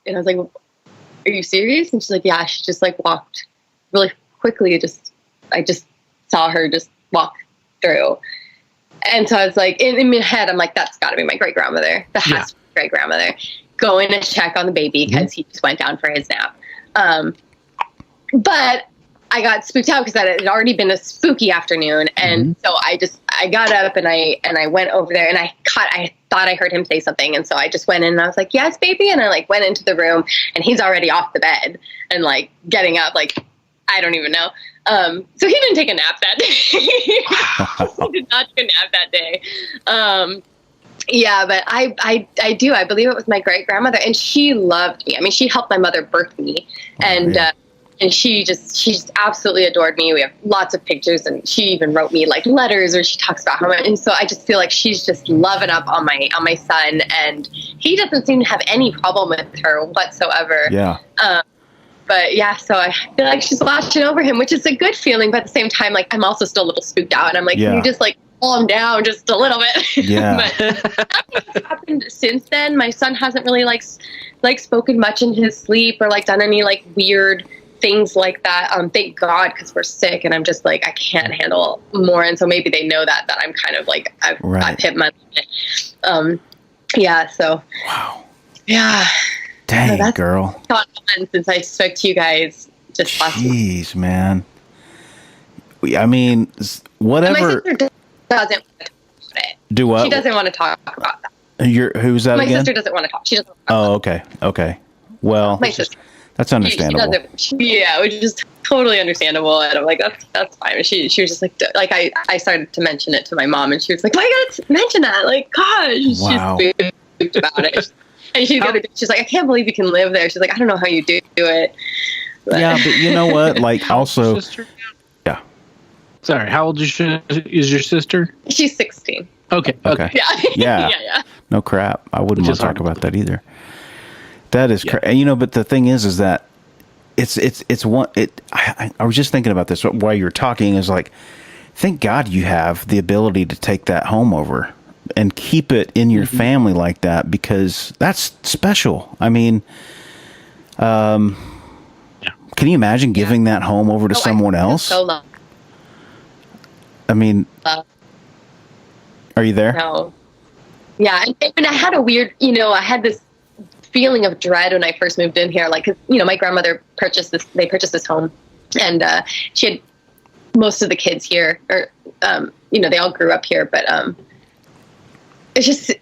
[SPEAKER 5] And I was like, "Are you serious?" And she's like, "Yeah." She just like walked really quickly. I just saw her just walk through. And so I was like, in my head, I'm like, that's got to be my great grandmother. That has to be my great grandmother. Going to check on the baby because he just went down for his nap. But I got spooked out because it had already been a spooky afternoon. And so I got up and I went over there, and I thought I heard him say something. And so I just went in and I was like, "Yes, baby." And I like went into the room, and he's already off the bed and like getting up, like, I don't even know. So he didn't take a nap that day. He did not take a nap that day. Yeah, but I believe it was my great grandmother, and she loved me. I mean, she helped my mother birth me, and she just absolutely adored me. We have lots of pictures, and she even wrote me like letters where she talks about how much. And so I just feel like she's just loving up on my son, and he doesn't seem to have any problem with her whatsoever.
[SPEAKER 3] Yeah.
[SPEAKER 5] But yeah, so I feel like she's watching over him, which is a good feeling. But at the same time, like, I'm also still a little spooked out, and I'm like, can you just like calm down just a little bit?
[SPEAKER 3] Yeah.
[SPEAKER 5] But nothing's happened since then. My son hasn't really like spoken much in his sleep or like done any like weird things like that. Thank God, because we're sick, and I'm just like, I can't handle more. And so maybe they know that I'm kind of like I've hit my limit. Yeah. So.
[SPEAKER 3] Wow.
[SPEAKER 5] Yeah.
[SPEAKER 3] Dang,
[SPEAKER 5] that's
[SPEAKER 3] girl.
[SPEAKER 5] Fun since I spoke to you guys just last week.
[SPEAKER 3] Jeez, man. I mean, whatever.
[SPEAKER 5] And my sister doesn't want to talk about it.
[SPEAKER 3] Do what?
[SPEAKER 5] She doesn't want to talk about that.
[SPEAKER 3] Who's that
[SPEAKER 5] my
[SPEAKER 3] again?
[SPEAKER 5] My sister doesn't want to talk. She doesn't want to talk
[SPEAKER 3] about it. Okay. Well,
[SPEAKER 5] my sister.
[SPEAKER 3] That's understandable.
[SPEAKER 5] Which is totally understandable. And I'm like, that's fine. And she was just like I started to mention it to my mom, and she was like, "Why you gotta mention that? Like, gosh."
[SPEAKER 3] Wow.
[SPEAKER 5] She's spooked about it. And she's like, "I can't believe you can live there." She's like, "I don't know how you do it."
[SPEAKER 3] But. Yeah, but you know what? Like, also, yeah.
[SPEAKER 1] Sorry, how old is your sister?
[SPEAKER 5] She's 16.
[SPEAKER 1] Okay.
[SPEAKER 3] Yeah. Yeah. No crap. I wouldn't want to talk about that either. That is crazy. And but the thing is that it's one. I was just thinking about this while you were talking. Is like, thank God you have the ability to take that home over and keep it in your family like that, because that's special. I mean, can you imagine giving that home over to someone else? I mean, are you there?
[SPEAKER 5] No. Yeah, and I had a weird, I had this feeling of dread when I first moved in here, like, 'cause, my grandmother purchased this home, and she had most of the kids here, or, they all grew up here, but, it's just,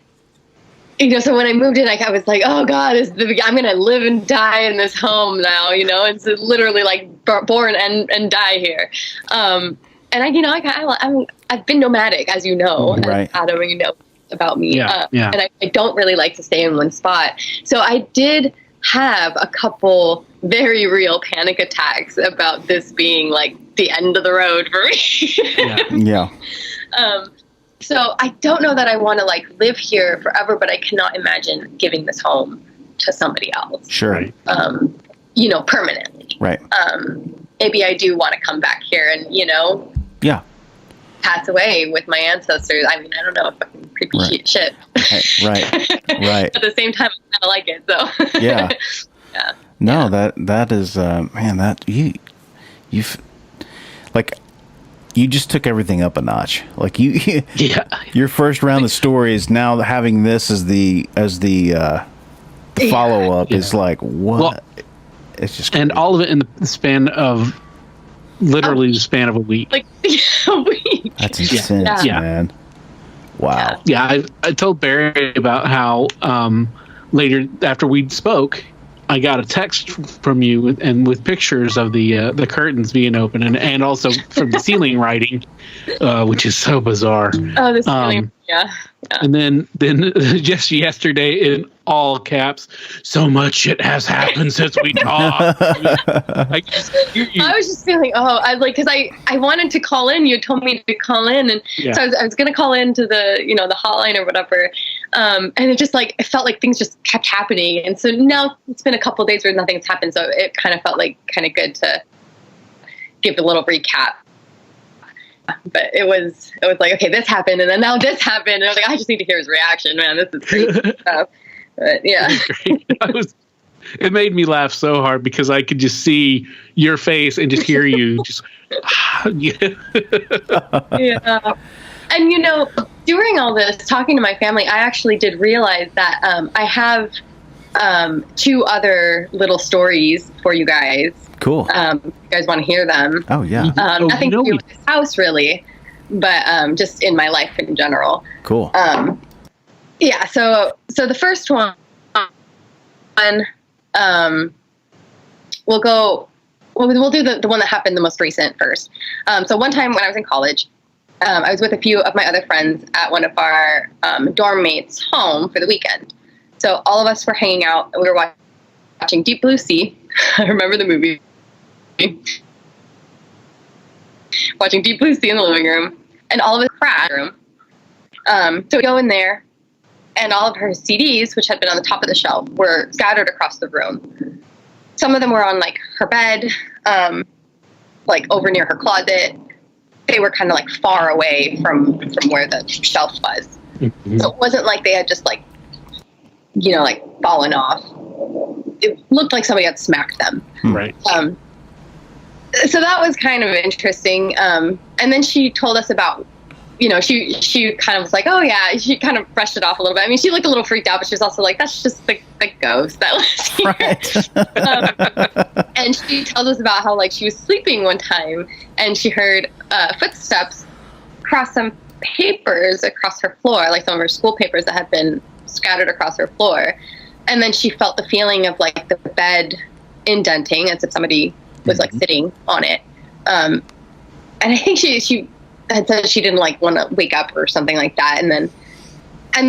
[SPEAKER 5] so when I moved in, I was like, oh God, I'm going to live and die in this home now, it's literally like born and die here. And I've been nomadic, as you know,
[SPEAKER 3] right.
[SPEAKER 5] Adam, you know about me.
[SPEAKER 1] Yeah.
[SPEAKER 5] And I don't really like to stay in one spot. So I did have a couple very real panic attacks about this being like the end of the road for me.
[SPEAKER 3] Yeah.
[SPEAKER 5] So I don't know that I want to like live here forever, but I cannot imagine giving this home to somebody else.
[SPEAKER 3] Sure.
[SPEAKER 5] Permanently.
[SPEAKER 3] Right.
[SPEAKER 5] Maybe I do want to come back here and, pass away with my ancestors. I mean, I don't know if I can creepy shit.
[SPEAKER 3] Right.
[SPEAKER 5] At the same time, I kind of like it. So
[SPEAKER 3] yeah.
[SPEAKER 5] Yeah.
[SPEAKER 3] No, that is, man, that you've like, you just took everything up a notch. Like your first round of stories, now having this as the follow up is like, what? Well, it's just crazy.
[SPEAKER 1] And all of it in the span of literally the span of a week.
[SPEAKER 5] Like a week.
[SPEAKER 3] That's intense, man. Wow.
[SPEAKER 1] Yeah, I told Barry about how later after we spoke, I got a text from you with pictures of the curtains being open and also from the ceiling writing, which is so bizarre.
[SPEAKER 5] Oh, the ceiling, yeah.
[SPEAKER 1] And then just yesterday in all caps, so much shit has happened since we talked.
[SPEAKER 5] I was just feeling, because I wanted to call in. You had told me to call in, and so I was going to call into the the hotline or whatever. And it just it felt like things just kept happening. And so now it's been a couple of days where nothing's happened. So it kind of felt like kind of good to give a little recap. But it was like, okay, this happened, and then now this happened, and I was like, I just need to hear his reaction, man. This is crazy stuff. But yeah,
[SPEAKER 1] it made me laugh so hard because I could just see your face and just hear you just
[SPEAKER 5] yeah. And during all this talking to my family, I actually did realize that I have 2 other little stories for you guys.
[SPEAKER 3] Cool.
[SPEAKER 5] You guys want to hear them?
[SPEAKER 3] Oh, yeah.
[SPEAKER 5] Nothing to do with this house, really, but just in my life in general.
[SPEAKER 3] Cool.
[SPEAKER 5] Yeah, so the first one, we'll do the one that happened the most recent first. So one time when I was in college, I was with a few of my other friends at one of our dorm mates' home for the weekend. So all of us were hanging out, and we were watching Deep Blue Sea. I remember the movie. Watching Deep Blue Sea in the living room, and all of us crashed room. So we go in there, and all of her CDs, which had been on the top of the shelf, were scattered across the room. Some of them were on her bed, over near her closet. They were kind of far away from where the shelf was. Mm-hmm. So it wasn't like they had just fallen off. It looked like somebody had smacked them.
[SPEAKER 1] Right.
[SPEAKER 5] So that was kind of interesting. And then she told us about, she kind of was like, oh yeah, she kind of brushed it off a little bit. I mean, she looked a little freaked out, but she was also like, that's just the ghost that was here. Right. And she tells us about how she was sleeping one time and she heard footsteps cross some papers across her floor, some of her school papers that had been scattered across her floor. And then she felt the feeling of the bed indenting as if somebody was sitting on it. And I think she had said she didn't want to wake up or something like that. And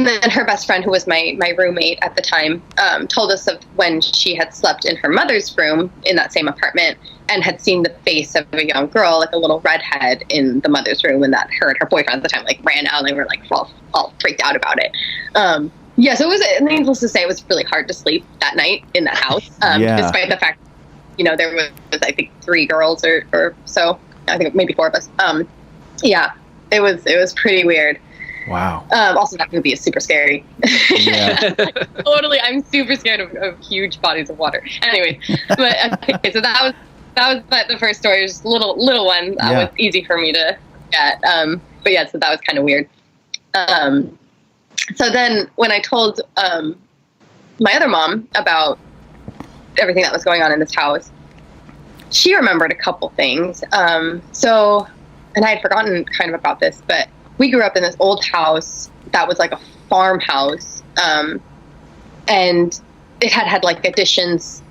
[SPEAKER 5] then her best friend, who was my roommate at the time, told us of when she had slept in her mother's room in that same apartment and had seen the face of a young girl, a little redhead in the mother's room, and that her and her boyfriend at the time ran out and they were all freaked out about it. Yeah, so it was, needless to say, it was really hard to sleep that night in that house, despite the fact, there was, I think, 3 girls or so. I think maybe 4 of us. Yeah, it was pretty weird.
[SPEAKER 3] Wow.
[SPEAKER 5] Also, that movie is super scary.
[SPEAKER 3] Yeah.
[SPEAKER 5] Totally, I'm super scared of huge bodies of water. Anyway, but okay, so that was the first story. Just a little one that was easy for me to get. But yeah, so that was kind of weird. So then when I told my other mom about everything that was going on in this house, she remembered a couple things. And I had forgotten kind of about this, but we grew up in this old house that was a farmhouse. And it had additions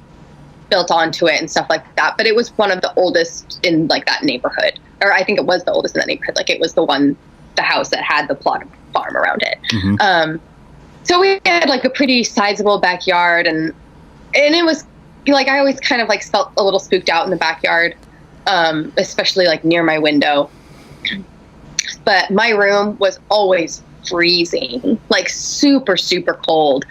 [SPEAKER 5] built onto it and stuff like that. But it was one of the oldest in that neighborhood. Or I think it was the oldest in that neighborhood. It was the house that had the plot of farm around it. Mm-hmm. So we had a pretty sizable backyard, and it was I always kind of felt a little spooked out in the backyard, especially near my window. But my room was always freezing, super, super cold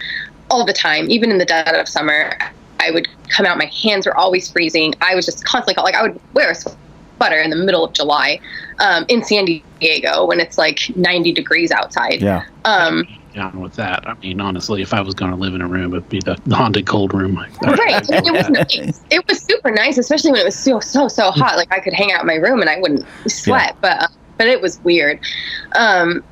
[SPEAKER 5] all the time. Even in the dead of summer, I would come out, my hands were always freezing. I was just constantly I would wear a sweater in the middle of July in San Diego when it's 90 degrees outside.
[SPEAKER 3] Yeah.
[SPEAKER 1] Down with that. I mean, honestly, if I was going to live in a room, it'd be the haunted cold room.
[SPEAKER 5] Right. It was nice. It was super nice, especially when it was so hot. I could hang out in my room and I wouldn't sweat, but it was weird. And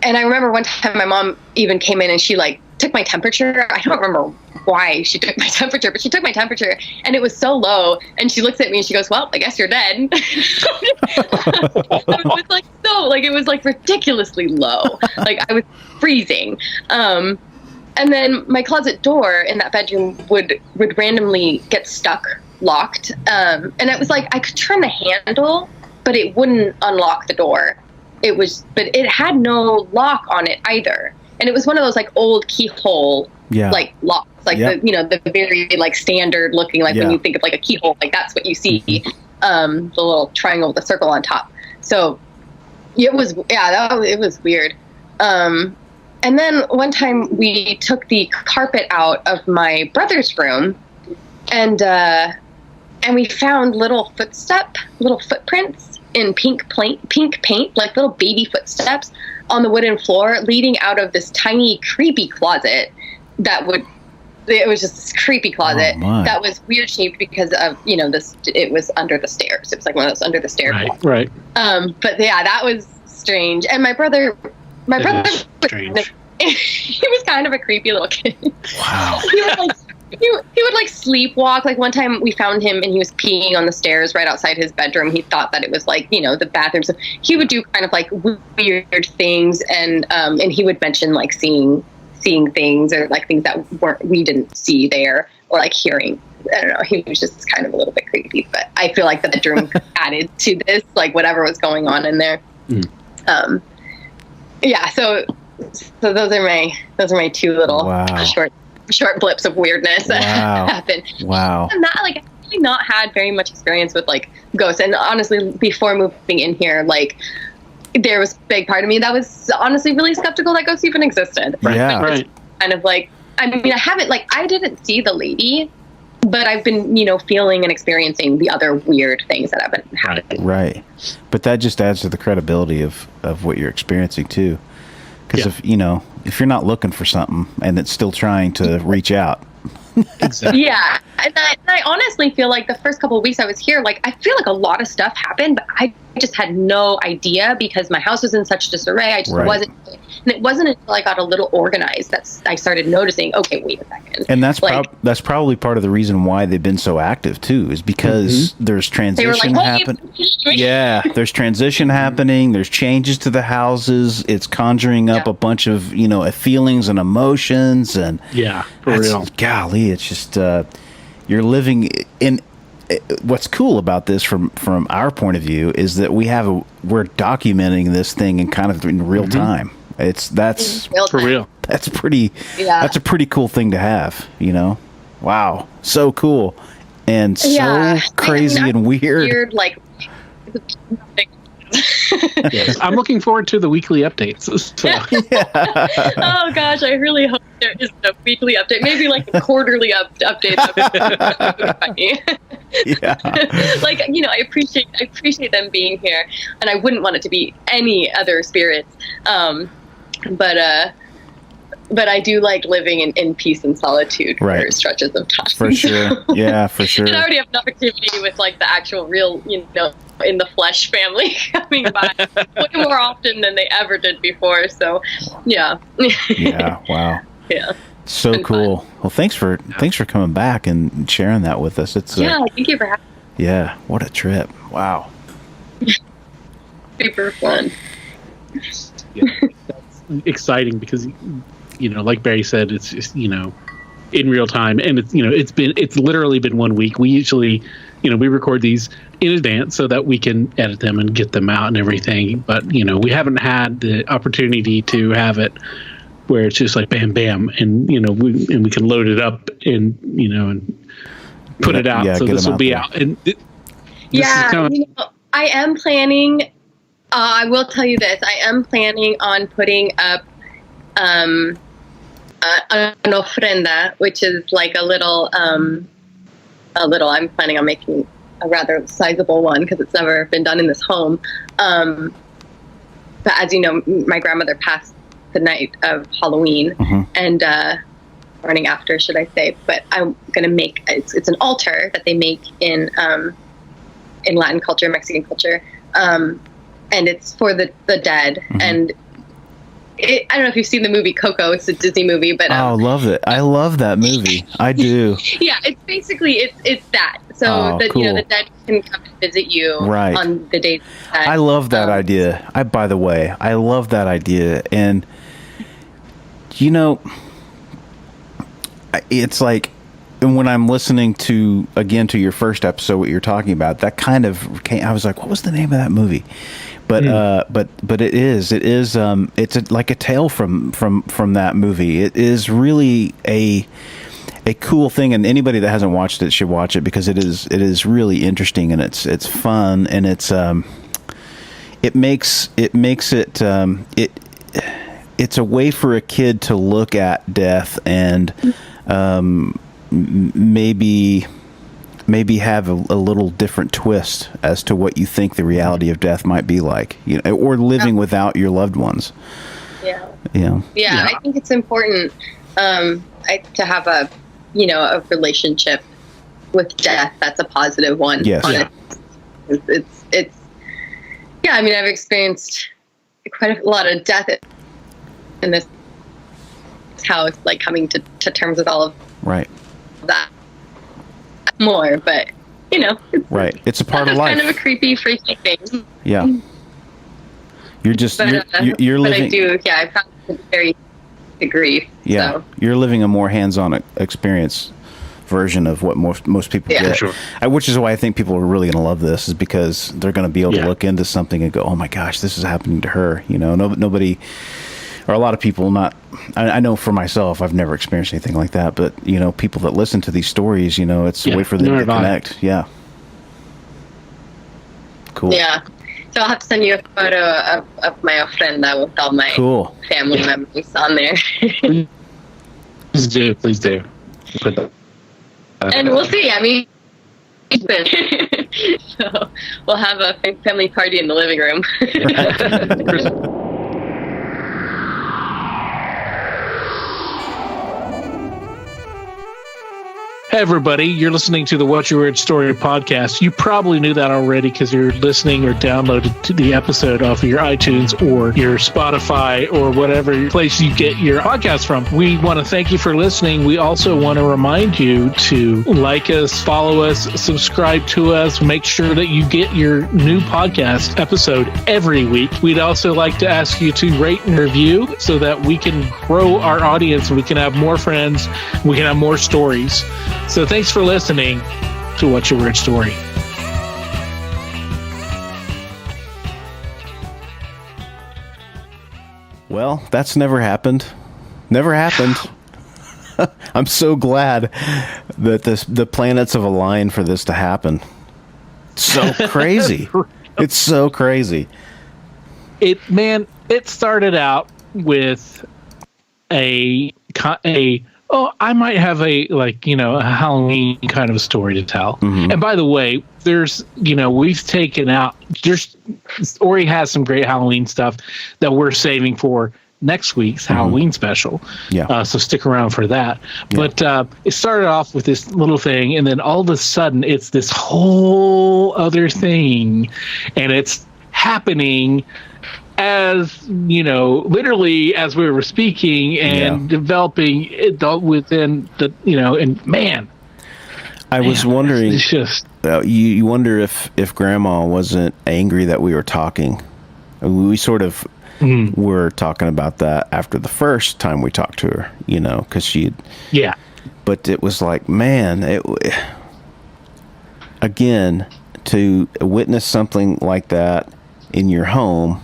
[SPEAKER 5] I remember one time my mom even came in and she took my temperature. I don't remember why she took my temperature, but she took my temperature and it was so low. And she looks at me and she goes, well, I guess you're dead. It was ridiculously low. I was freezing. And then my closet door in that bedroom would randomly get stuck locked. And it was like I could turn the handle, but it wouldn't unlock the door. But it had no lock on it either. And it was one of those like old keyhole like locks, like the very like standard looking, like when you think of like a keyhole, like that's what you see, the little triangle with a circle on top. So it was it was weird. And then one time we took the carpet out of my brother's room, and we found little footprints in pink paint, like little baby footsteps on the wooden floor leading out of this tiny creepy closet it was just this creepy closet that was weird shaped because of, it was under the stairs. It was like one of those under the stairs.
[SPEAKER 1] Right.
[SPEAKER 5] But yeah, that was strange. And my brother
[SPEAKER 1] strange.
[SPEAKER 5] He was kind of a creepy little kid.
[SPEAKER 3] Wow.
[SPEAKER 5] He would like sleepwalk. Like one time we found him and he was peeing on the stairs right outside his bedroom. He thought that it was like, the bathroom. So he would do kind of like weird things, and he would mention like seeing things or like things that we didn't see there, or like hearing. I don't know. He was just kind of a little bit creepy, but I feel like the bedroom added to this, like whatever was going on in there. So those are my two little short blips of weirdness that happened.
[SPEAKER 3] Wow.
[SPEAKER 5] And that, like, I've really not had very much experience with like ghosts. And honestly, before moving in here, like there was a big part of me that was honestly really skeptical that ghosts even existed.
[SPEAKER 3] Yeah.
[SPEAKER 1] Right.
[SPEAKER 5] Kind of like, I mean, I didn't see the lady, but I've been, feeling and experiencing the other weird things that have been happening.
[SPEAKER 3] Right. But that just adds to the credibility of what you're experiencing too. Because if you're not looking for something and it's still trying to reach out.
[SPEAKER 1] Exactly.
[SPEAKER 5] Yeah. And I honestly feel like the first couple of weeks I was here, like, I feel like a lot of stuff happened, but I just had no idea because my house was in such disarray. I just wasn't. And it wasn't until I got a little organized that I started noticing, okay, wait a second.
[SPEAKER 3] And that's probably part of the reason why they've been so active too, is because there's transition happening. Yeah, there's transition happening. There's changes to the houses. It's conjuring up a bunch of, feelings and emotions. And
[SPEAKER 1] for real.
[SPEAKER 3] Golly, it's just, you're living in. What's cool about this from our point of view is that we're documenting this thing in kind of in real time. That's
[SPEAKER 1] for real.
[SPEAKER 3] That's a pretty cool thing to have, Wow. So cool. And so crazy and weird.
[SPEAKER 5] Like,
[SPEAKER 1] Yes. I'm looking forward to the weekly updates. So.
[SPEAKER 5] Oh gosh, I really hope there is a weekly update. Maybe like a quarterly update. Like, I appreciate them being here, and I wouldn't want it to be any other spirits. But I do like living in peace and solitude for stretches of time.
[SPEAKER 3] For sure. Yeah, for sure.
[SPEAKER 5] And I already have enough activity with like the actual real, in the flesh family coming by way more often than they ever did before. So, yeah.
[SPEAKER 3] Yeah. Wow.
[SPEAKER 5] Yeah.
[SPEAKER 3] So cool. Fun. Well, thanks for coming back and sharing that with us. It's
[SPEAKER 5] thank you for having me.
[SPEAKER 3] Yeah. What a trip. Wow.
[SPEAKER 5] Super fun.
[SPEAKER 1] Yeah, that's exciting because, like Barry said, it's just, in real time, and it's literally been 1 week. We usually, we record these in advance so that we can edit them and get them out and everything. But, we haven't had the opportunity to have it where it's just like bam, bam, and, we can load it up and, and put it out. So this will be out. And
[SPEAKER 5] I am planning, I will tell you this, I am planning on putting up an ofrenda, which is like a little, I'm planning on making a rather sizable one because it's never been done in this home. But as you know, my grandmother passed the night of Halloween and morning after, should I say. But I'm going to make, it's an altar that they make in Latin culture, Mexican culture. And it's for the dead. And I don't know if you've seen the movie Coco. It's a Disney movie, but
[SPEAKER 3] I love it. I love that movie. I do.
[SPEAKER 5] Yeah, it's basically it's that. So that
[SPEAKER 3] cool.
[SPEAKER 5] The dead can come and visit you on the day.
[SPEAKER 3] I love that idea. By the way, I love that idea. And it's like, and when I'm listening to your first episode, what you're talking about, that kind of I was like, what was the name of that movie? But it is like a tale from that movie. It is really a cool thing, and anybody that hasn't watched it should watch it, because it is really interesting, and it's fun, and it's a way for a kid to look at death and maybe have a little different twist as to what you think the reality of death might be like, or living without your loved ones.
[SPEAKER 5] Yeah.
[SPEAKER 3] Yeah.
[SPEAKER 5] I think it's important to have a relationship with death that's a positive one.
[SPEAKER 3] Yes. Yeah.
[SPEAKER 5] It's I mean, I've experienced quite a lot of death in this house, like coming to terms with all of that more, but it's
[SPEAKER 3] a part of life.
[SPEAKER 5] Kind of a creepy, freaky thing.
[SPEAKER 3] Yeah. You're just you're living.
[SPEAKER 5] But I found it very to grief.
[SPEAKER 3] Yeah,
[SPEAKER 5] so.
[SPEAKER 3] You're living a more hands-on experience version of what most people get.
[SPEAKER 1] Sure.
[SPEAKER 3] Which is why I think people are really going to love this, is because they're going to be able to look into something and go, "Oh my gosh, this is happening to her." Nobody, or a lot of people. I know for myself, I've never experienced anything like that. But people that listen to these stories, it's a way for them to connect. Yeah. Cool.
[SPEAKER 5] Yeah. So I'll have to send you a photo of my ofrenda with all my family members on there.
[SPEAKER 1] Please do. Put that.
[SPEAKER 5] And we'll see. I mean, so we'll have a family party in the living room.
[SPEAKER 1] Hey everybody, you're listening to the What's Your Weird Story podcast. You probably knew that already because you're listening or downloaded to the episode off of your iTunes or your Spotify or whatever place you get your podcast from. We want to thank you for listening. We also want to remind you to like us, follow us, subscribe to us, make sure that you get your new podcast episode every week. We'd also like to ask you to rate and review so that we can grow our audience, we can have more friends, we can have more stories. So thanks for listening to What's Your Weird Story.
[SPEAKER 3] Well, that's never happened. Never happened. I'm so glad that the planets have aligned for this to happen. It's so crazy. It's so crazy.
[SPEAKER 1] It started out with I might have a Halloween kind of a story to tell. Mm-hmm. And by the way, we've taken out, Ori has some great Halloween stuff that we're saving for next week's Halloween special. Yeah. So stick around for that. Yeah. But it started off with this little thing, and then all of a sudden it's this whole other thing, and it's happening as literally as we were speaking and developing it within the and man,
[SPEAKER 3] I was wondering, it's just you wonder if Grandma wasn't angry that we were talking. We sort of were talking about that after the first time we talked to her, because she but it was like, man, again, to witness something like that in your home.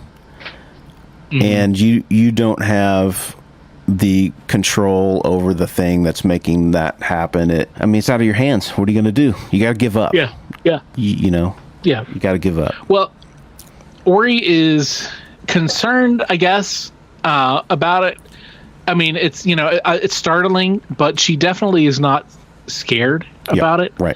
[SPEAKER 3] Mm-hmm. And you don't have the control over the thing that's making that happen. It's out of your hands. What are you going to do? You got to give up.
[SPEAKER 1] Yeah.
[SPEAKER 3] You got to give up.
[SPEAKER 1] Well, Ori is concerned, I guess, about it. I mean, it's it's startling, but she definitely is not scared about it.
[SPEAKER 3] Right.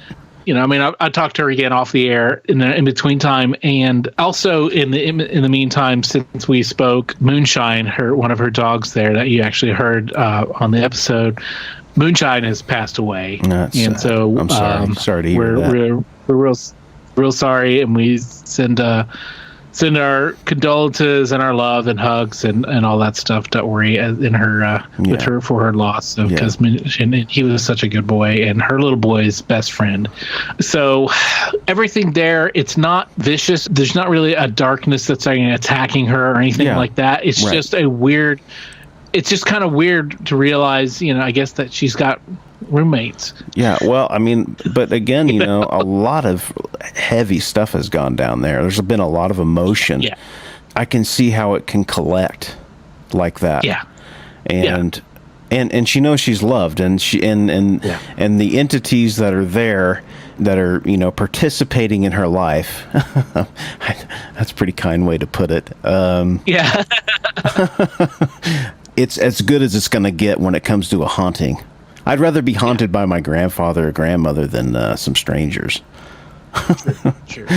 [SPEAKER 1] I talked to her again off the air in between time, and also in the meantime, since we spoke, Moonshine, one of her dogs there that you actually heard on the episode, Moonshine has passed away, and so
[SPEAKER 3] I'm sorry. Sorry to hear that.
[SPEAKER 1] We're real sorry, and we send our condolences and our love and hugs and all that stuff to Ori in her with her for her loss, because he was such a good boy and her little boy's best friend. So everything there, it's not vicious. There's not really a darkness that's attacking her or anything like that. It's just a weird it's just kind of weird to realize, I guess that she's got roommates.
[SPEAKER 3] Yeah, well, I mean, but again, a lot of heavy stuff has gone down there. There's been a lot of emotion.
[SPEAKER 1] Yeah.
[SPEAKER 3] I can see how it can collect like that.
[SPEAKER 1] Yeah.
[SPEAKER 3] And she knows she's loved, and the entities that are there that are, participating in her life. That's a pretty kind way to put it.
[SPEAKER 1] Yeah.
[SPEAKER 3] It's as good as it's going to get when it comes to a haunting. I'd rather be haunted by my grandfather or grandmother than some strangers.
[SPEAKER 1] Sure.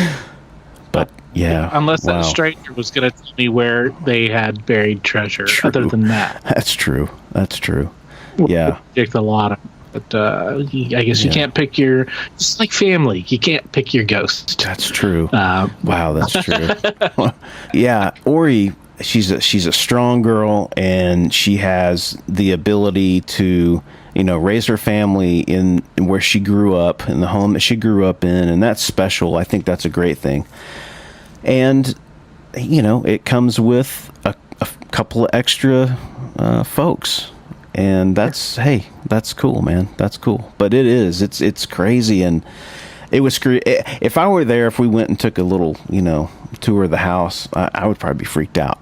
[SPEAKER 3] But yeah,
[SPEAKER 1] unless that stranger was going to tell me where they had buried treasure.
[SPEAKER 3] True.
[SPEAKER 1] Other than that,
[SPEAKER 3] that's true. Yeah,
[SPEAKER 1] picked a lot. But I guess you can't pick your. Just like family, you can't pick your ghost.
[SPEAKER 3] That's true. Wow, that's true. Yeah, Ori. She's a strong girl, and she has the ability to, raise her family in where she grew up, in the home that she grew up in, and that's special. I think that's a great thing. And, it comes with a couple of extra folks, and that's cool, man. That's cool. But it's crazy, and it was if I were there, if we went and took a little, tour of the house, I would probably be freaked out.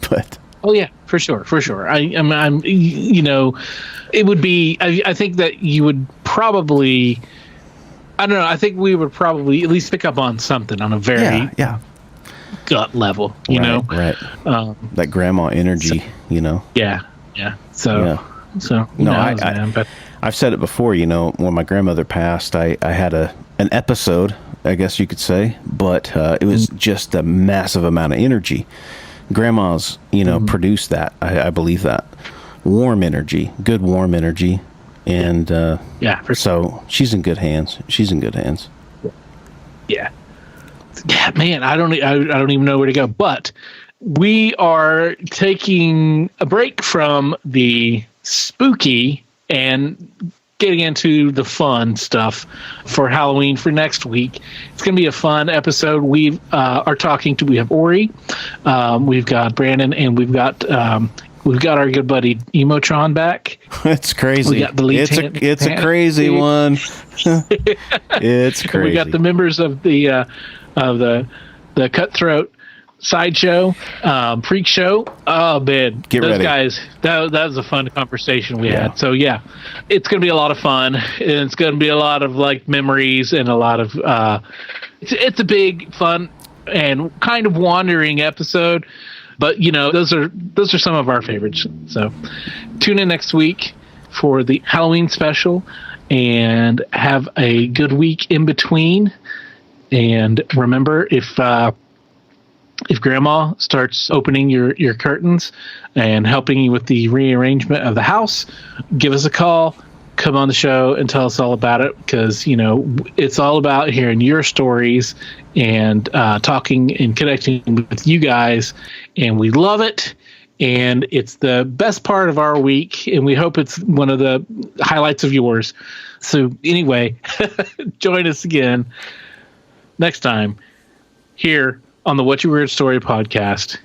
[SPEAKER 3] But
[SPEAKER 1] oh yeah, for sure. I'm it would be. I think that you would probably. I don't know. I think we would probably at least pick up on something on a very gut level.
[SPEAKER 3] Right. That grandma energy.
[SPEAKER 1] Yeah. So
[SPEAKER 3] no, I've said it before. When my grandmother passed, I had an episode, I guess you could say, but it was just a massive amount of energy. Grandmas, produce that. I believe that warm energy, good warm energy, and so she's in good hands.
[SPEAKER 1] Yeah, man. I don't even know where to go. But we are taking a break from the spooky and getting into the fun stuff for Halloween for next week. It's going to be a fun episode. We we have Ori, we've got Brandon, and we've got our good buddy Emotron back.
[SPEAKER 3] It's crazy.
[SPEAKER 1] We got the lead
[SPEAKER 3] it's a crazy one. It's crazy.
[SPEAKER 1] We got the members of the Cutthroat Sideshow, Freak Show. Oh man,
[SPEAKER 3] Get
[SPEAKER 1] those
[SPEAKER 3] ready.
[SPEAKER 1] guys. That was a fun conversation we had. So yeah, it's gonna be a lot of fun, and it's gonna be a lot of memories and a lot of. It's a big fun and kind of wandering episode, but those are some of our favorites. So tune in next week for the Halloween special, and have a good week in between. And remember, if Grandma starts opening your curtains and helping you with the rearrangement of the house, give us a call, come on the show and tell us all about it, because, it's all about hearing your stories and talking and connecting with you guys, and we love it. And it's the best part of our week, and we hope it's one of the highlights of yours. So anyway, join us again next time here on the What's Your Weird Story podcast.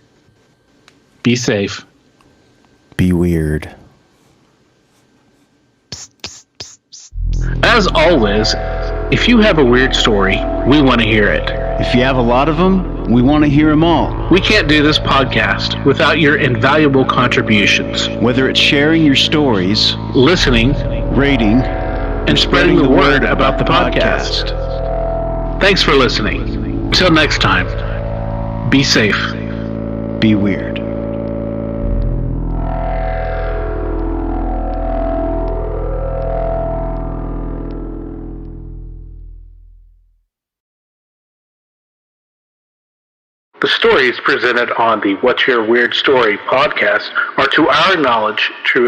[SPEAKER 1] Be safe.
[SPEAKER 3] Be weird.
[SPEAKER 1] As always, if you have a weird story, we want to hear it.
[SPEAKER 2] If you have a lot of them, we want to hear them all.
[SPEAKER 1] We can't do this podcast without your invaluable contributions.
[SPEAKER 2] Whether it's sharing your stories,
[SPEAKER 1] Listening,
[SPEAKER 2] rating,
[SPEAKER 1] and spreading the word about the podcast. Thanks for listening. Until next time, be safe.
[SPEAKER 2] Be weird.
[SPEAKER 1] The stories presented on the What's Your Weird Story podcast are, to our knowledge, true